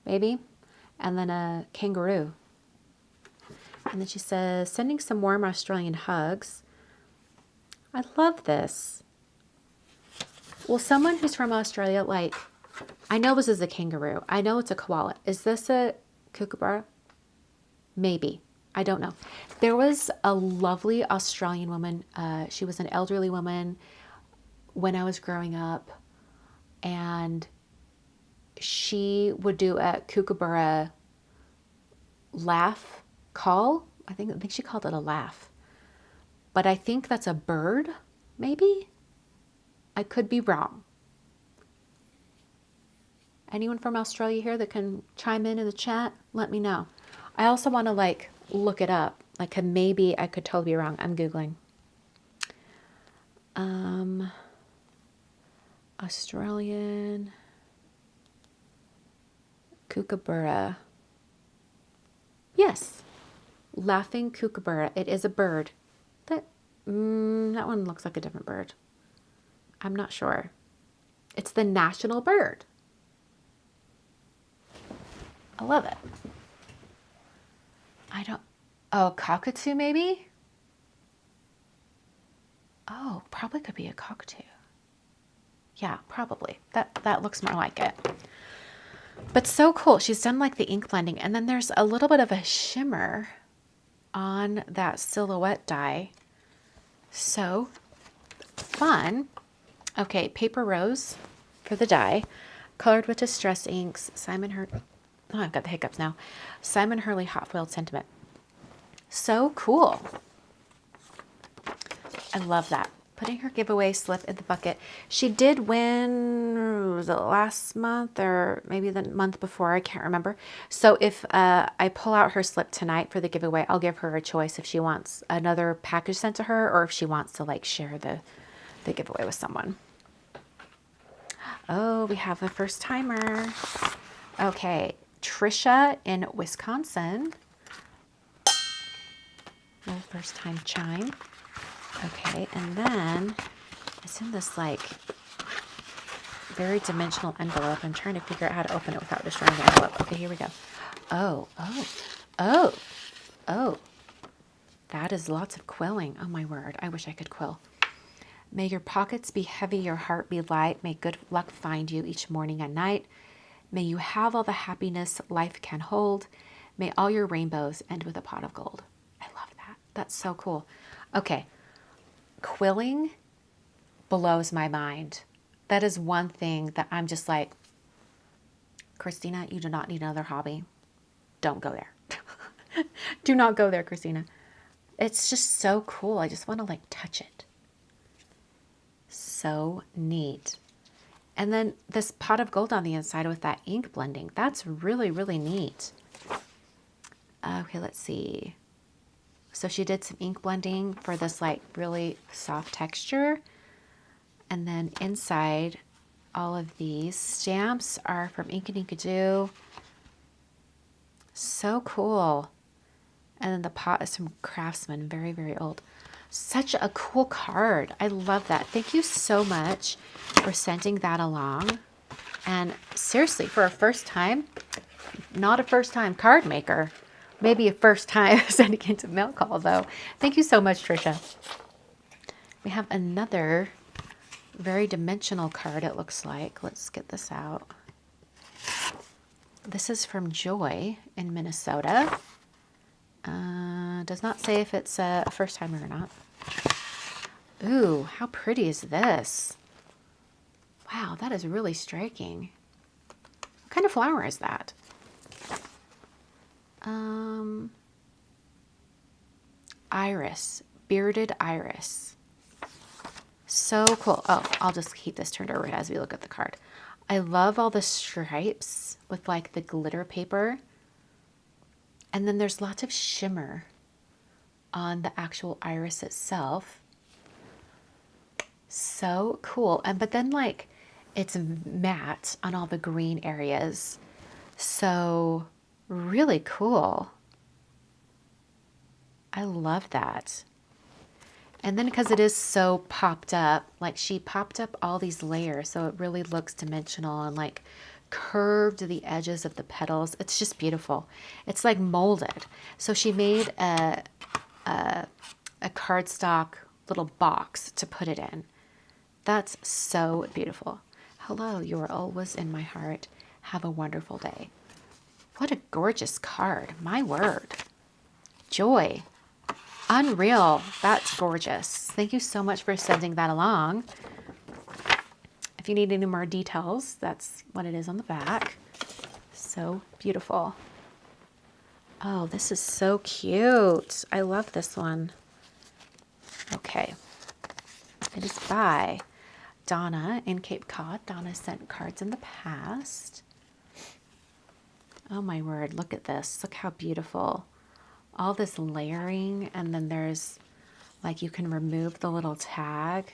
maybe. And then a kangaroo. And then she says, sending some warm Australian hugs. I love this. Well, someone who's from Australia, like, I know this is a kangaroo. I know it's a koala. Is this a kookaburra? Maybe. I don't know. There was a lovely Australian woman. She was an elderly woman when I was growing up. And she would do a kookaburra laugh call. I think she called it a laugh. But I think that's a bird, maybe? I could be wrong. Anyone from Australia here that can chime in the chat? Let me know. I also want to like look it up. Like maybe I could totally be wrong. I'm Googling. Australian kookaburra. Yes. Laughing kookaburra. It is a bird. That one looks like a different bird. I'm not sure. It's the national bird. I love it. Oh, cockatoo maybe? Oh, probably could be a cockatoo. Yeah, probably. That looks more like it. But so cool. She's done like the ink blending, and then there's a little bit of a shimmer on that silhouette die. So fun. Okay, paper rose for the die, colored with distress inks. Oh, I've got the hiccups now. Simon Hurley hot foiled sentiment. So cool. I love that. Putting her giveaway slip in the bucket. She did win, was it last month or maybe the month before? I can't remember. So if I pull out her slip tonight for the giveaway, I'll give her a choice if she wants another package sent to her or if she wants to like share the giveaway with someone. Oh, we have a first timer. Okay, Trisha in Wisconsin. Little first time chime. Okay, and then it's in this like very dimensional envelope. I'm trying to figure out how to open it without destroying the envelope. Okay, here we go. Oh. That is lots of quilling. Oh my word, I wish I could quill. May your pockets be heavy, your heart be light. May good luck find you each morning and night. May you have all the happiness life can hold. May all your rainbows end with a pot of gold. I love that. That's so cool. Okay. Quilling blows my mind. That is one thing that I'm just like, Kristina, you do not need another hobby. Don't go there. Do not go there, Kristina. It's just so cool. I just want to like touch it. So neat. And then this pot of gold on the inside with that ink blending. That's really, really neat. Okay, let's see. So she did some ink blending for this like really soft texture. And then inside, all of these stamps are from Ink and Inkadoo. So cool. And then the pot is from Craftsman, very, very old. Such a cool card. I love that. Thank you so much for sending that along. And seriously, for a first time, not a first time card maker, maybe a first time sending it to mail call though. Thank you so much, Trisha. We have another very dimensional card, it looks like. Let's get this out. This is from Joy in Minnesota. Does not say if it's a first timer or not. Ooh, how pretty is this? Wow, that is really striking. What kind of flower is that? Iris, bearded iris. So cool. Oh, I'll just keep this turned over as we look at the card. I love all the stripes with like the glitter paper. And then there's lots of shimmer on the actual iris itself. So cool. But then like it's matte on all the green areas. So really cool. I love that. And then because it is so popped up, like she popped up all these layers, so it really looks dimensional and like curved the edges of the petals. It's just beautiful. It's like molded. So she made a cardstock little box to put it in. That's so beautiful. Hello, you are always in my heart. Have a wonderful day. What a gorgeous card. My word. Joy. Unreal. That's gorgeous. Thank you so much for sending that along. If you need any more details, that's what it is on the back. So beautiful. Oh, this is so cute. I love this one. Okay. It is by Donna in Cape Cod. Donna sent cards in the past. Oh my word, look at this. Look how beautiful. All this layering, and then there's like you can remove the little tag,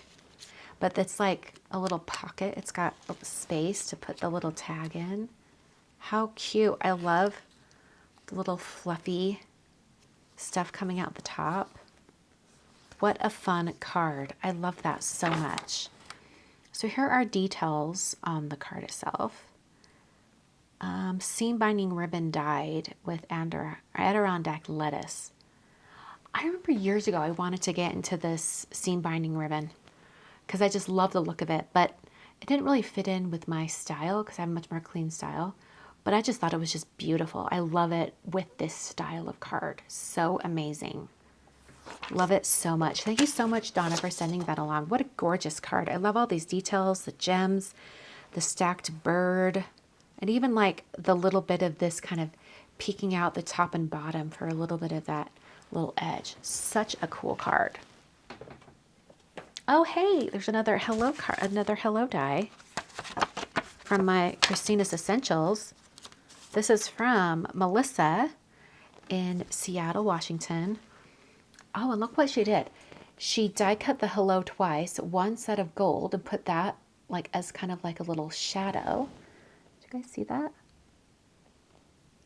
but it's like a little pocket. It's got space to put the little tag in. How cute. I love the little fluffy stuff coming out the top. What a fun card. I love that so much. So here are details on the card itself. Seam binding ribbon dyed with Adirondack lettuce. I remember years ago I wanted to get into this seam binding ribbon because I just love the look of it, but it didn't really fit in with my style because I have a much more clean style. But I just thought it was just beautiful. I love it with this style of card. So amazing. Love it so much. Thank you so much, Donna, for sending that along. What a gorgeous card. I love all these details, the gems, the stacked bird, and even like the little bit of this kind of peeking out the top and bottom for a little bit of that little edge. Such a cool card. Oh, hey, there's another hello card, another hello die from my Kristina's Essentials. This is from Melissa in Seattle, Washington. Oh, and look what she did. She die cut the hello twice, one set of gold, and put that like as kind of like a little shadow. Did you guys see that?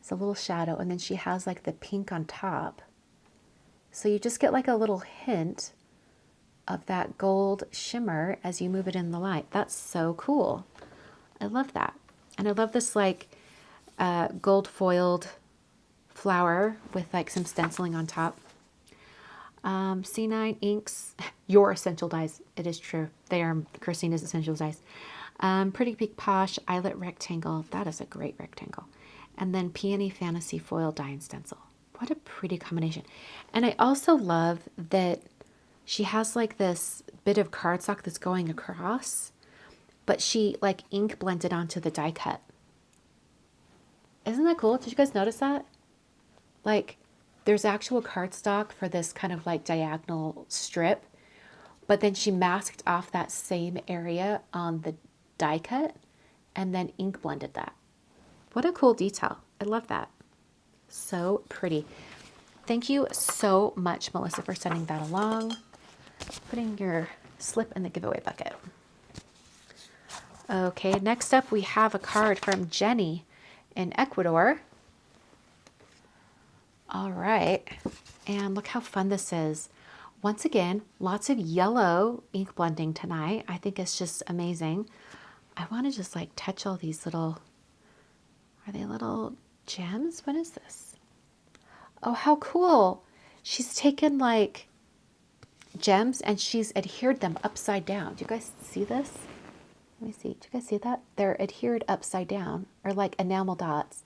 It's a little shadow, and then she has like the pink on top. So you just get like a little hint of that gold shimmer as you move it in the light. That's so cool. I love that. And I love this like gold foiled flower with like some stenciling on top. C9 inks, your essential dyes. It is true. They are Kristina's Essential Dyes. Pretty Big Posh eyelet rectangle. That is a great rectangle. And then Peony Fantasy foil die and stencil. What a pretty combination. And I also love that she has like this bit of cardstock that's going across, but she like ink blended onto the die cut. Isn't that cool? Did you guys notice that? Like, there's actual cardstock for this kind of like diagonal strip, but then she masked off that same area on the die cut and then ink blended that. What a cool detail. I love that. So pretty. Thank you so much, Melissa, for sending that along. Putting your slip in the giveaway bucket. Okay, next up we have a card from Jenny in Ecuador. All right, and look how fun this is. Once again, lots of yellow ink blending tonight. I think it's just amazing. I want to just like touch all these little, are they little gems? What is this? Oh, how cool. She's taken like gems and she's adhered them upside down. Do you guys see this? Let me see. Do you guys see that? They're adhered upside down, or like enamel dots.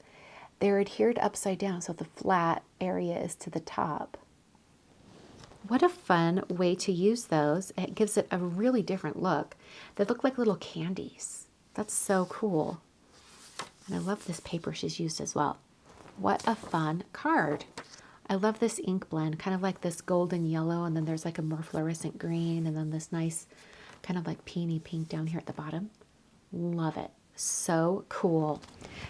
They're adhered upside down, so the flat area is to the top. What a fun way to use those. It gives it a really different look. They look like little candies. That's so cool. And I love this paper she's used as well. What a fun card. I love this ink blend, kind of like this golden yellow, and then there's like a more fluorescent green, and then this nice kind of like peony pink down here at the bottom. Love it. So cool.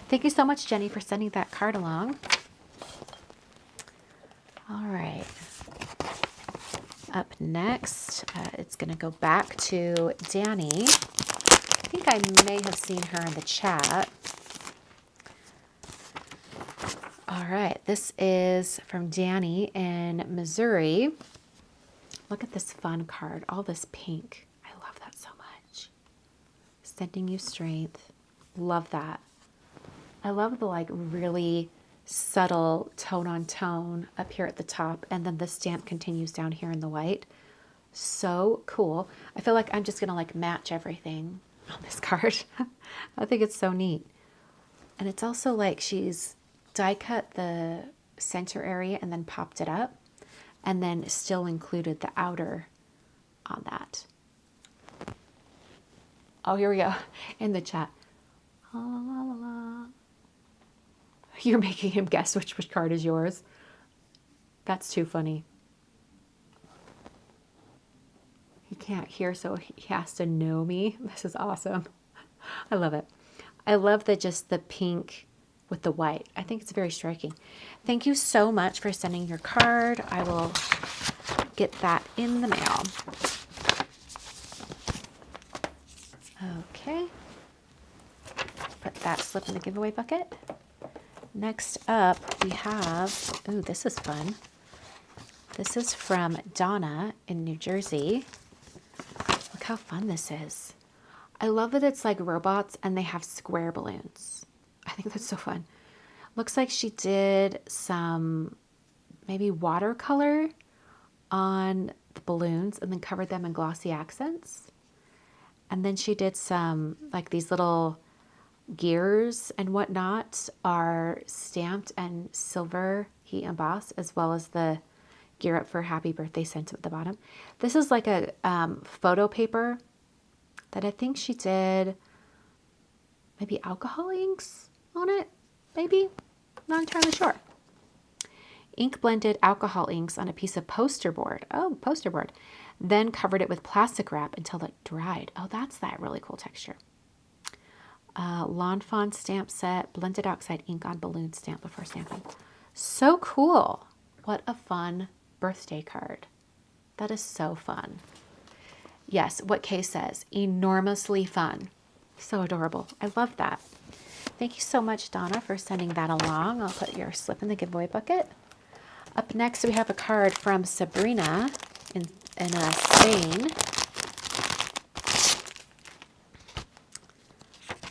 Thank you so much, Jenny, for sending that card along. All right. Up next, it's going to go back to Danny. I think I may have seen her in the chat. All right. This is from Danny in Missouri. Look at this fun card. All this pink. I love that so much. Sending you strength. Love that. I love the like really subtle tone on tone up here at the top, and then the stamp continues down here in the white. So cool. I feel like I'm just gonna like match everything on this card. I think it's so neat. And it's also like she's die cut the center area and then popped it up, and then still included the outer on that. Oh, here we go in the chat. La, la, la, la. You're making him guess which card is yours. That's too funny. He can't hear, so he has to know me. This is awesome. I love it. I love just the pink with the white. I think it's very striking. Thank you so much for sending your card. I will get that in the mail. Okay. Put that slip in the giveaway bucket. Next up, we have, ooh, this is fun. This is from Donna in New Jersey. Look how fun this is. I love that it's like robots and they have square balloons. I think that's so fun. Looks like she did some maybe watercolor on the balloons and then covered them in glossy accents. And then she did some, like these little gears and whatnot are stamped and silver heat embossed, as well as the gear up for happy birthday sent at the bottom. This is like a photo paper that I think she did maybe alcohol inks on it, maybe, not entirely sure. Ink blended alcohol inks on a piece of poster board. Oh, poster board. Then covered it with plastic wrap until it dried. Oh, that's that really cool texture. Lawn Fawn stamp set, blended oxide ink on balloon stamp before stamping. So cool. What a fun birthday card. That is so fun. Yes, what Kay says, enormously fun. So adorable. I love that. Thank you so much, Donna, for sending that along. I'll put your slip in the giveaway bucket. Up next, we have a card from Sabrina in Spain.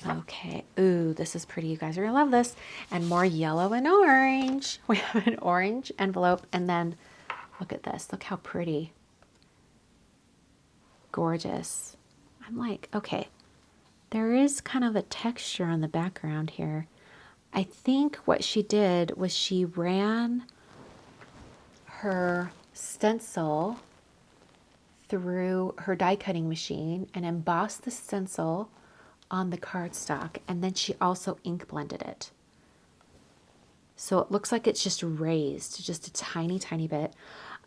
Okay. Ooh, this is pretty. You guys are going to love this. And more yellow and orange. We have an orange envelope. And then look at this. Look how pretty. Gorgeous. I'm like, okay. There is kind of a texture on the background here. I think what she did was she ran her stencil through her die cutting machine and embossed the stencil on the cardstock, and then she also ink blended it. So it looks like it's just raised just a tiny, tiny bit.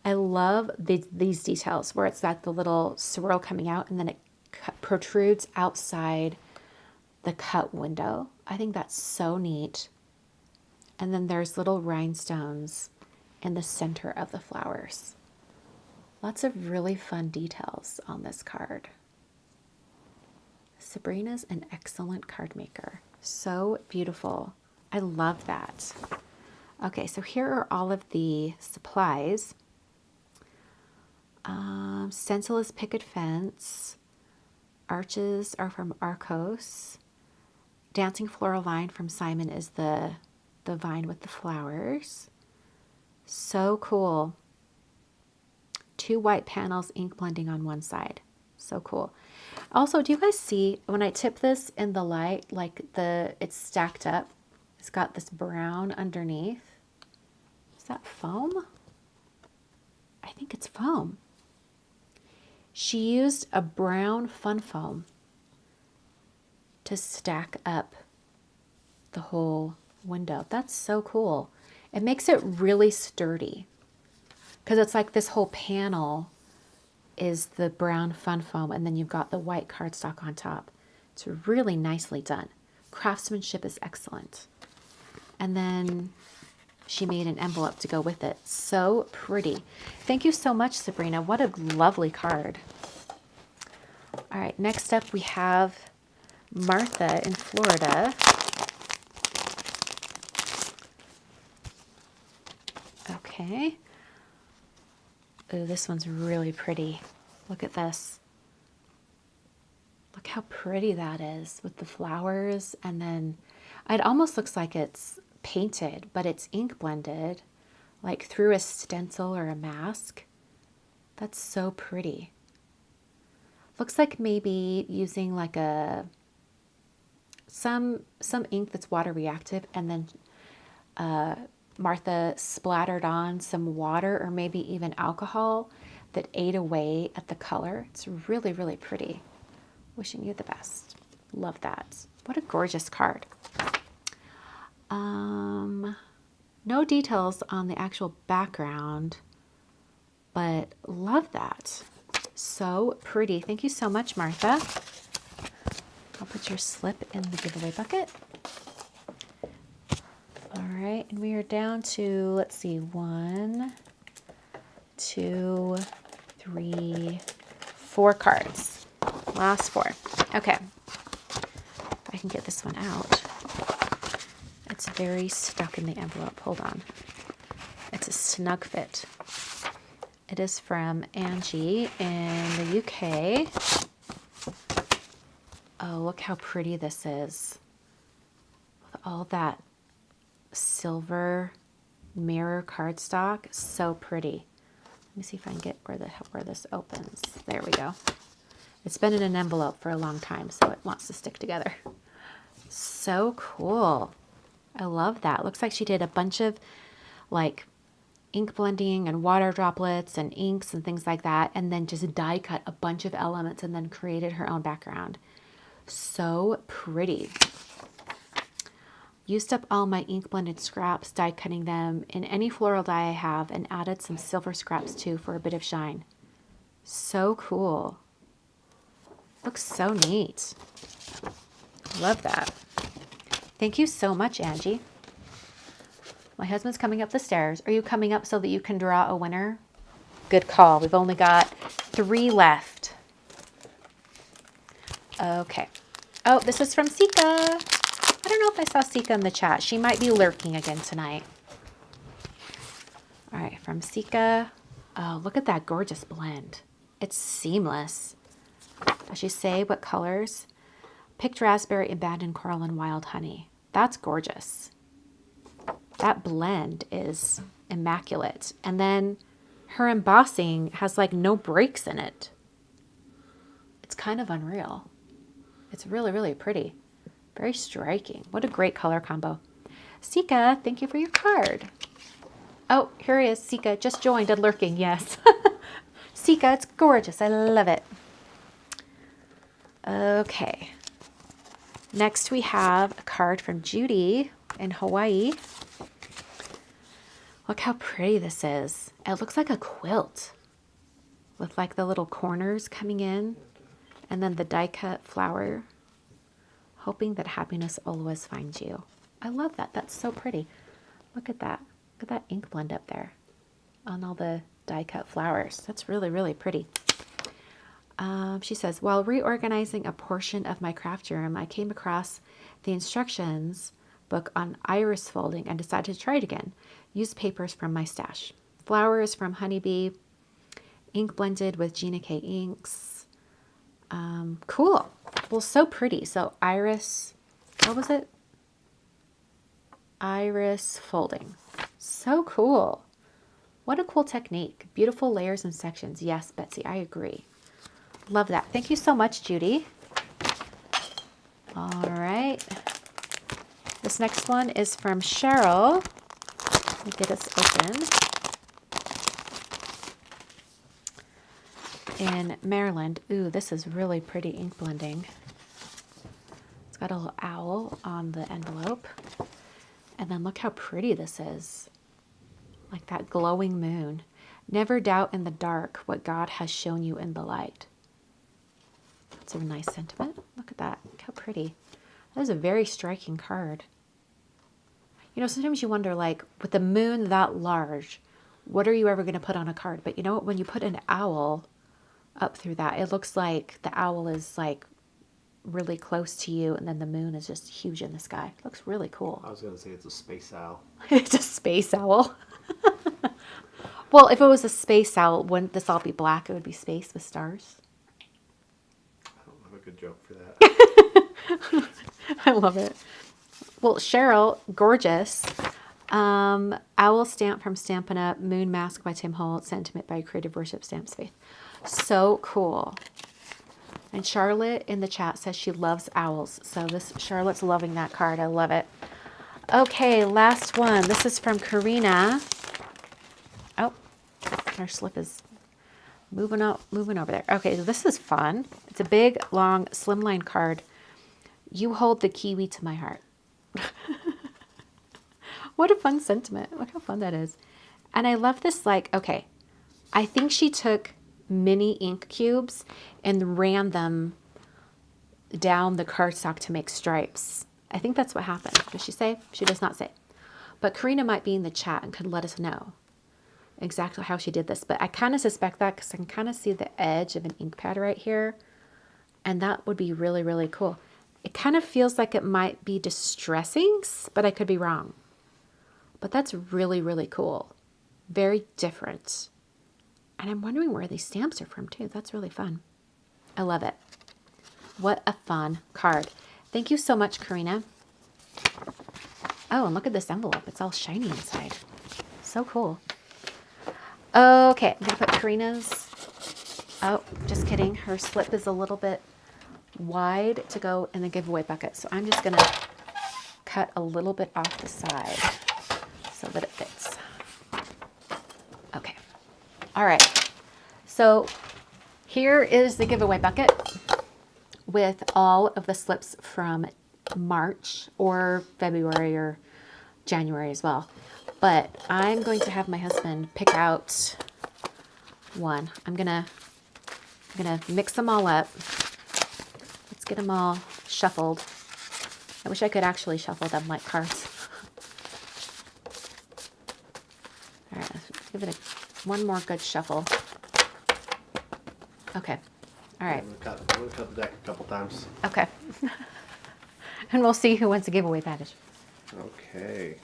I love these details where it's got the little swirl coming out and then it protrudes outside the cut window. I think that's so neat. And then there's little rhinestones in the center of the flowers. Lots of really fun details on this card. Sabrina's an excellent card maker. So beautiful. I love that. Okay, so here are all of the supplies. Stencil is picket fence. Arches are from Arcos. Dancing floral vine from Simon is the vine with the flowers. So cool. 2 white panels, ink blending on one side. So cool. Also, do you guys see when I tip this in the light, like it's stacked up? It's got this brown underneath. Is that foam? I think it's foam. She used a brown fun foam to stack up the whole window. That's so cool. It makes it really sturdy because it's like this whole panel is the brown fun foam and then you've got the white cardstock on top. It's really nicely done. Craftsmanship is excellent. And then she made an envelope to go with it. So pretty. Thank you so much, Sabrina. What a lovely card. All right, next up we have Martha in Florida. Okay. Ooh, this one's really pretty. Look at this. Look how pretty that is with the flowers. And then it almost looks like it's painted, but it's ink blended, like through a stencil or a mask. That's so pretty. Looks like maybe using like some ink that's water reactive, and then Martha splattered on some water or maybe even alcohol that ate away at the color. It's really, really pretty. Wishing you the best. Love that. What a gorgeous card. No details on the actual background, but love that. So pretty. Thank you so much, Martha. I'll put your slip in the giveaway bucket. right, and we are down to, let's see, 1, 2, 3, 4 cards. Last 4. Okay. I can get this one out. It's very stuck in the envelope. Hold on. It's a snug fit. It is from Angie in the UK. Oh, look how pretty this is. With all that silver mirror cardstock. So pretty. Let me see if I can get where this opens. There we go. It's been in an envelope for a long time, so it wants to stick together. So cool. I love that. Looks like she did a bunch of like ink blending and water droplets and inks and things like that, and then just die cut a bunch of elements and then created her own background. So pretty. Used up all my ink blended scraps, die cutting them in any floral dye I have, and added some silver scraps too for a bit of shine. So cool. Looks so neat. Love that. Thank you so much, Angie. My husband's coming up the stairs. Are you coming up so that you can draw a winner? Good call. We've only got 3 left. Okay. Oh, this is from Sika. I don't know if I saw Sika in the chat. She might be lurking again tonight. All right, from Sika. Oh, look at that gorgeous blend. It's seamless. Does she say what colors? Picked raspberry, abandoned coral, and wild honey. That's gorgeous. That blend is immaculate. And then her embossing has like no breaks in it. It's kind of unreal. It's really, really pretty. Very striking. What a great color combo. Sika, thank you for your card. Oh, here he is. Sika just joined and lurking. Yes. Sika, it's gorgeous. I love it. Okay. Next we have a card from Judy in Hawaii. Look how pretty this is. It looks like a quilt with like the little corners coming in and then the die cut flower. Hoping that happiness always finds you. I love that. That's so pretty. Look at that. Look at that ink blend up there on all the die cut flowers. That's really, really pretty. She says, while reorganizing a portion of my craft room, I came across the instructions book on iris folding and decided to try it again. Use papers from my stash. Flowers from Honeybee, ink blended with Gina K inks. Cool. Well, so pretty. So iris, what was it? Iris folding. So cool. What a cool technique. Beautiful layers and sections. Yes, Betsy, I agree. Love that. Thank you so much, Judy. All right. This next one is from Cheryl. Let me get us open. In Maryland. Ooh, this is really pretty ink blending. It's got a little owl on the envelope. And then look how pretty this is. Like that glowing moon. Never doubt in the dark what God has shown you in the light. That's a nice sentiment. Look at that. Look how pretty. That is a very striking card. You know, sometimes you wonder, like, with the moon that large, what are you ever going to put on a card? But you know what? When you put an owl up through that, it looks like the owl is, like, really close to you, and then the moon is just huge in the sky. It looks really cool. I was going to say it's a space owl. It's a space owl. Well, if it was a space owl, wouldn't this all be black? It would be space with stars. I don't have a good joke for that. I love it. Well, Cheryl, gorgeous. Owl stamp from Stampin' Up. Moon Mask by Tim Holt. Sentiment by Creative Worship Stamps Faith. So cool. And Charlotte in the chat says she loves owls. So Charlotte's loving that card. I love it. Okay, last one. This is from Karina. Oh, our slip is moving over there. Okay, so this is fun. It's a big, long, slimline card. You hold the kiwi to my heart. What a fun sentiment. Look how fun that is. And I love this, like, okay, I think she took mini ink cubes and ran them down the cardstock to make stripes. I think that's what happened. Does she say? She does not say. But Karina might be in the chat and could let us know exactly how she did this. But I kind of suspect that because I can kind of see the edge of an ink pad right here. And that would be really, really cool. It kind of feels like it might be distressing, but I could be wrong. But that's really, really cool. Very different. And I'm wondering where these stamps are from too. That's really fun. I love it. What a fun card. Thank you so much, Karina. Oh, and look at this envelope. It's all shiny inside. So cool. Okay, I'm going to put Karina's... Oh, just kidding. Her slip is a little bit wide to go in the giveaway bucket. So I'm just going to cut a little bit off the side so that it fits. Okay. All right. So here is the giveaway bucket with all of the slips from March or February or January as well. But I'm going to have my husband pick out one. I'm gonna mix them all up. Let's get them all shuffled. I wish I could actually shuffle them like cards. All right, let's give it one more good shuffle. Okay. All right. I'm gonna cut the deck a couple times. Okay. And we'll see who wins the giveaway package. Okay.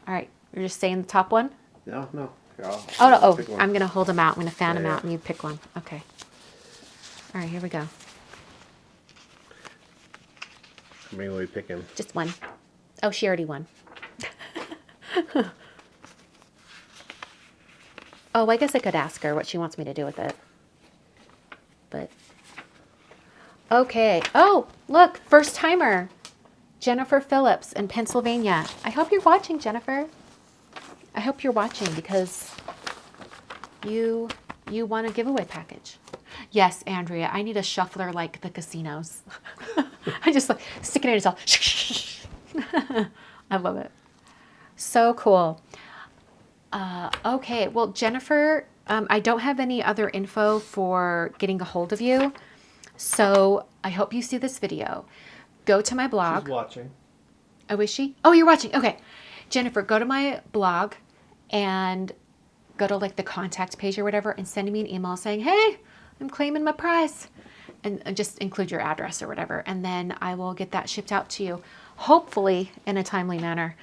All right. You're just saying the top one? No. Here, Oh, no. pick Oh, one. I'm going to hold them out. I'm going to fan them Yeah. out and you pick one. Okay. All right. Here we go. How many will we pick in? Just one. Oh, she already won. Oh, I guess I could ask her what she wants me to do with it. But, okay. Oh, look, first timer. Jennifer Phillips in Pennsylvania. I hope you're watching, Jennifer. I hope you're watching because you want a giveaway package. Yes, Andrea, I need a shuffler like the casinos. I just like stick it in yourself. I love it. So cool. Okay, well, Jennifer, I don't have any other info for getting a hold of you. So I hope you see this video. Go to my blog. She's watching. Oh, is she? Oh, you're watching. Okay. Jennifer, go to my blog and go to like the contact page or whatever and send me an email saying, hey, I'm claiming my prize. And just include your address or whatever. And then I will get that shipped out to you, hopefully in a timely manner.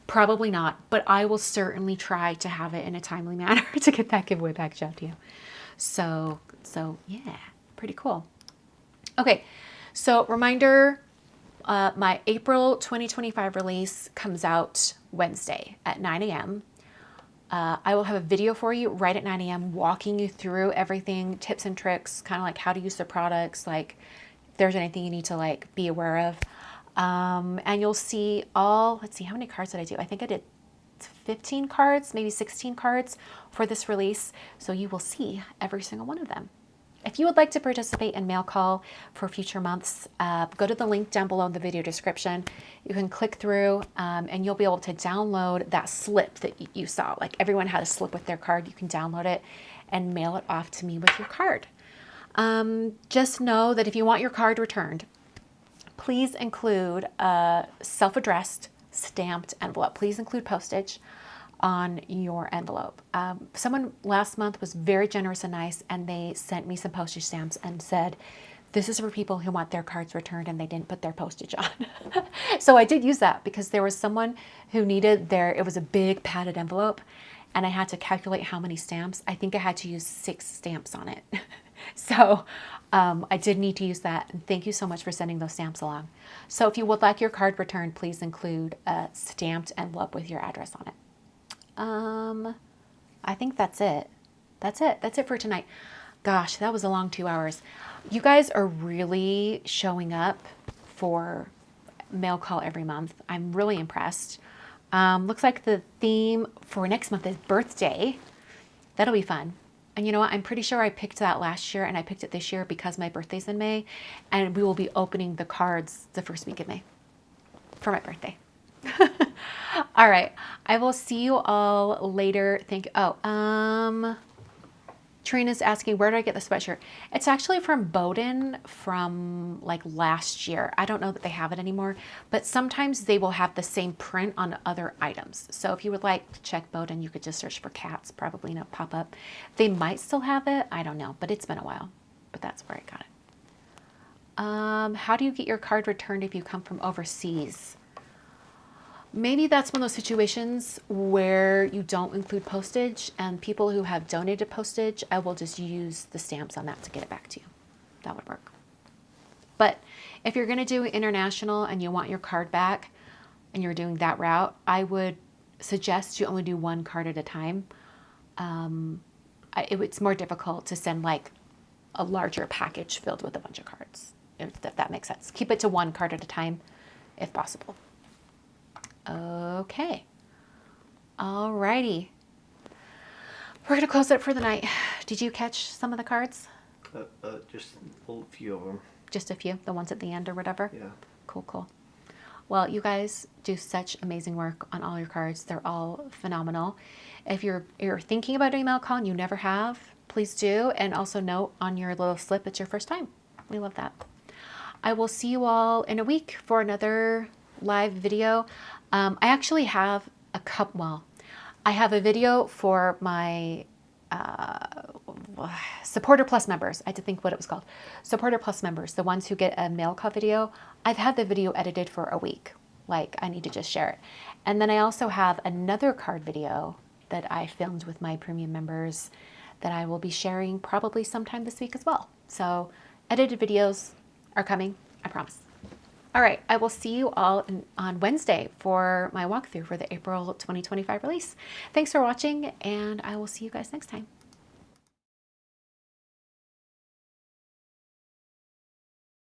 Probably not, but I will certainly try to have it in a timely manner to get that giveaway package out to you. So yeah, pretty cool. Okay, so reminder, my April 2025 release comes out Wednesday at 9 a.m. I will have a video for you right at 9 a.m. walking you through everything, tips and tricks, kind of like how to use the products, like if there's anything you need to like be aware of. And you'll see all, let's see, how many cards did I do? I think I did 15 cards, maybe 16 cards for this release. So you will see every single one of them. If you would like to participate in Mail Call for future months, go to the link down below in the video description. You can click through and you'll be able to download that slip that you saw. Like everyone had a slip with their card. You can download it and mail it off to me with your card. Just know that if you want your card returned, please include a self-addressed stamped envelope. Please include postage on your envelope. Someone last month was very generous and nice, and they sent me some postage stamps and said, this is for people who want their cards returned and they didn't put their postage on. So I did use that because there was someone who needed it was a big padded envelope, and I had to calculate how many stamps. I think I had to use 6 stamps on it. So I did need to use that. And thank you so much for sending those stamps along. So if you would like your card returned, please include a stamped envelope with your address on it. I think that's it. That's it for tonight. Gosh, that was a long 2 hours. You guys are really showing up for Mail Call every month. I'm really impressed. Looks like the theme for next month is birthday. That'll be fun. And you know what? I'm pretty sure I picked that last year and I picked it this year because my birthday's in May, and we will be opening the cards the first week of May for my birthday. All right. I will see you all later. Thank you. Oh, Trina's asking, where did I get the sweatshirt? It's actually from Bowden from like last year. I don't know that they have it anymore, but sometimes they will have the same print on other items. So if you would like to check Bowden, you could just search for cats, probably not pop up. They might still have it. I don't know, but it's been a while. But that's where I got it. How do you get your card returned if you come from overseas? Maybe that's one of those situations where you don't include postage, and people who have donated postage, I will just use the stamps on that to get it back to you. That would work. But if you're going to do international and you want your card back and you're doing that route, I would suggest you only do one card at a time. It's more difficult to send like a larger package filled with a bunch of cards, if that makes sense. Keep it to one card at a time if possible. Okay. Alrighty. We're going to close it for the night. Did you catch some of the cards? Just a few of them. Just a few? The ones at the end or whatever? Yeah. Cool, cool. Well, you guys do such amazing work on all your cards. They're all phenomenal. If you're thinking about doing mail call and you never have, please do. And also note on your little slip, it's your first time. We love that. I will see you all in a week for another live video. I actually have I have a video for my Supporter Plus members. I had to think what it was called. Supporter Plus members, the ones who get a mail call video. I've had the video edited for a week. Like, I need to just share it. And then I also have another card video that I filmed with my premium members that I will be sharing probably sometime this week as well. So edited videos are coming, I promise. All right, I will see you all on Wednesday for my walkthrough for the April 2025 release. Thanks for watching, and I will see you guys next time.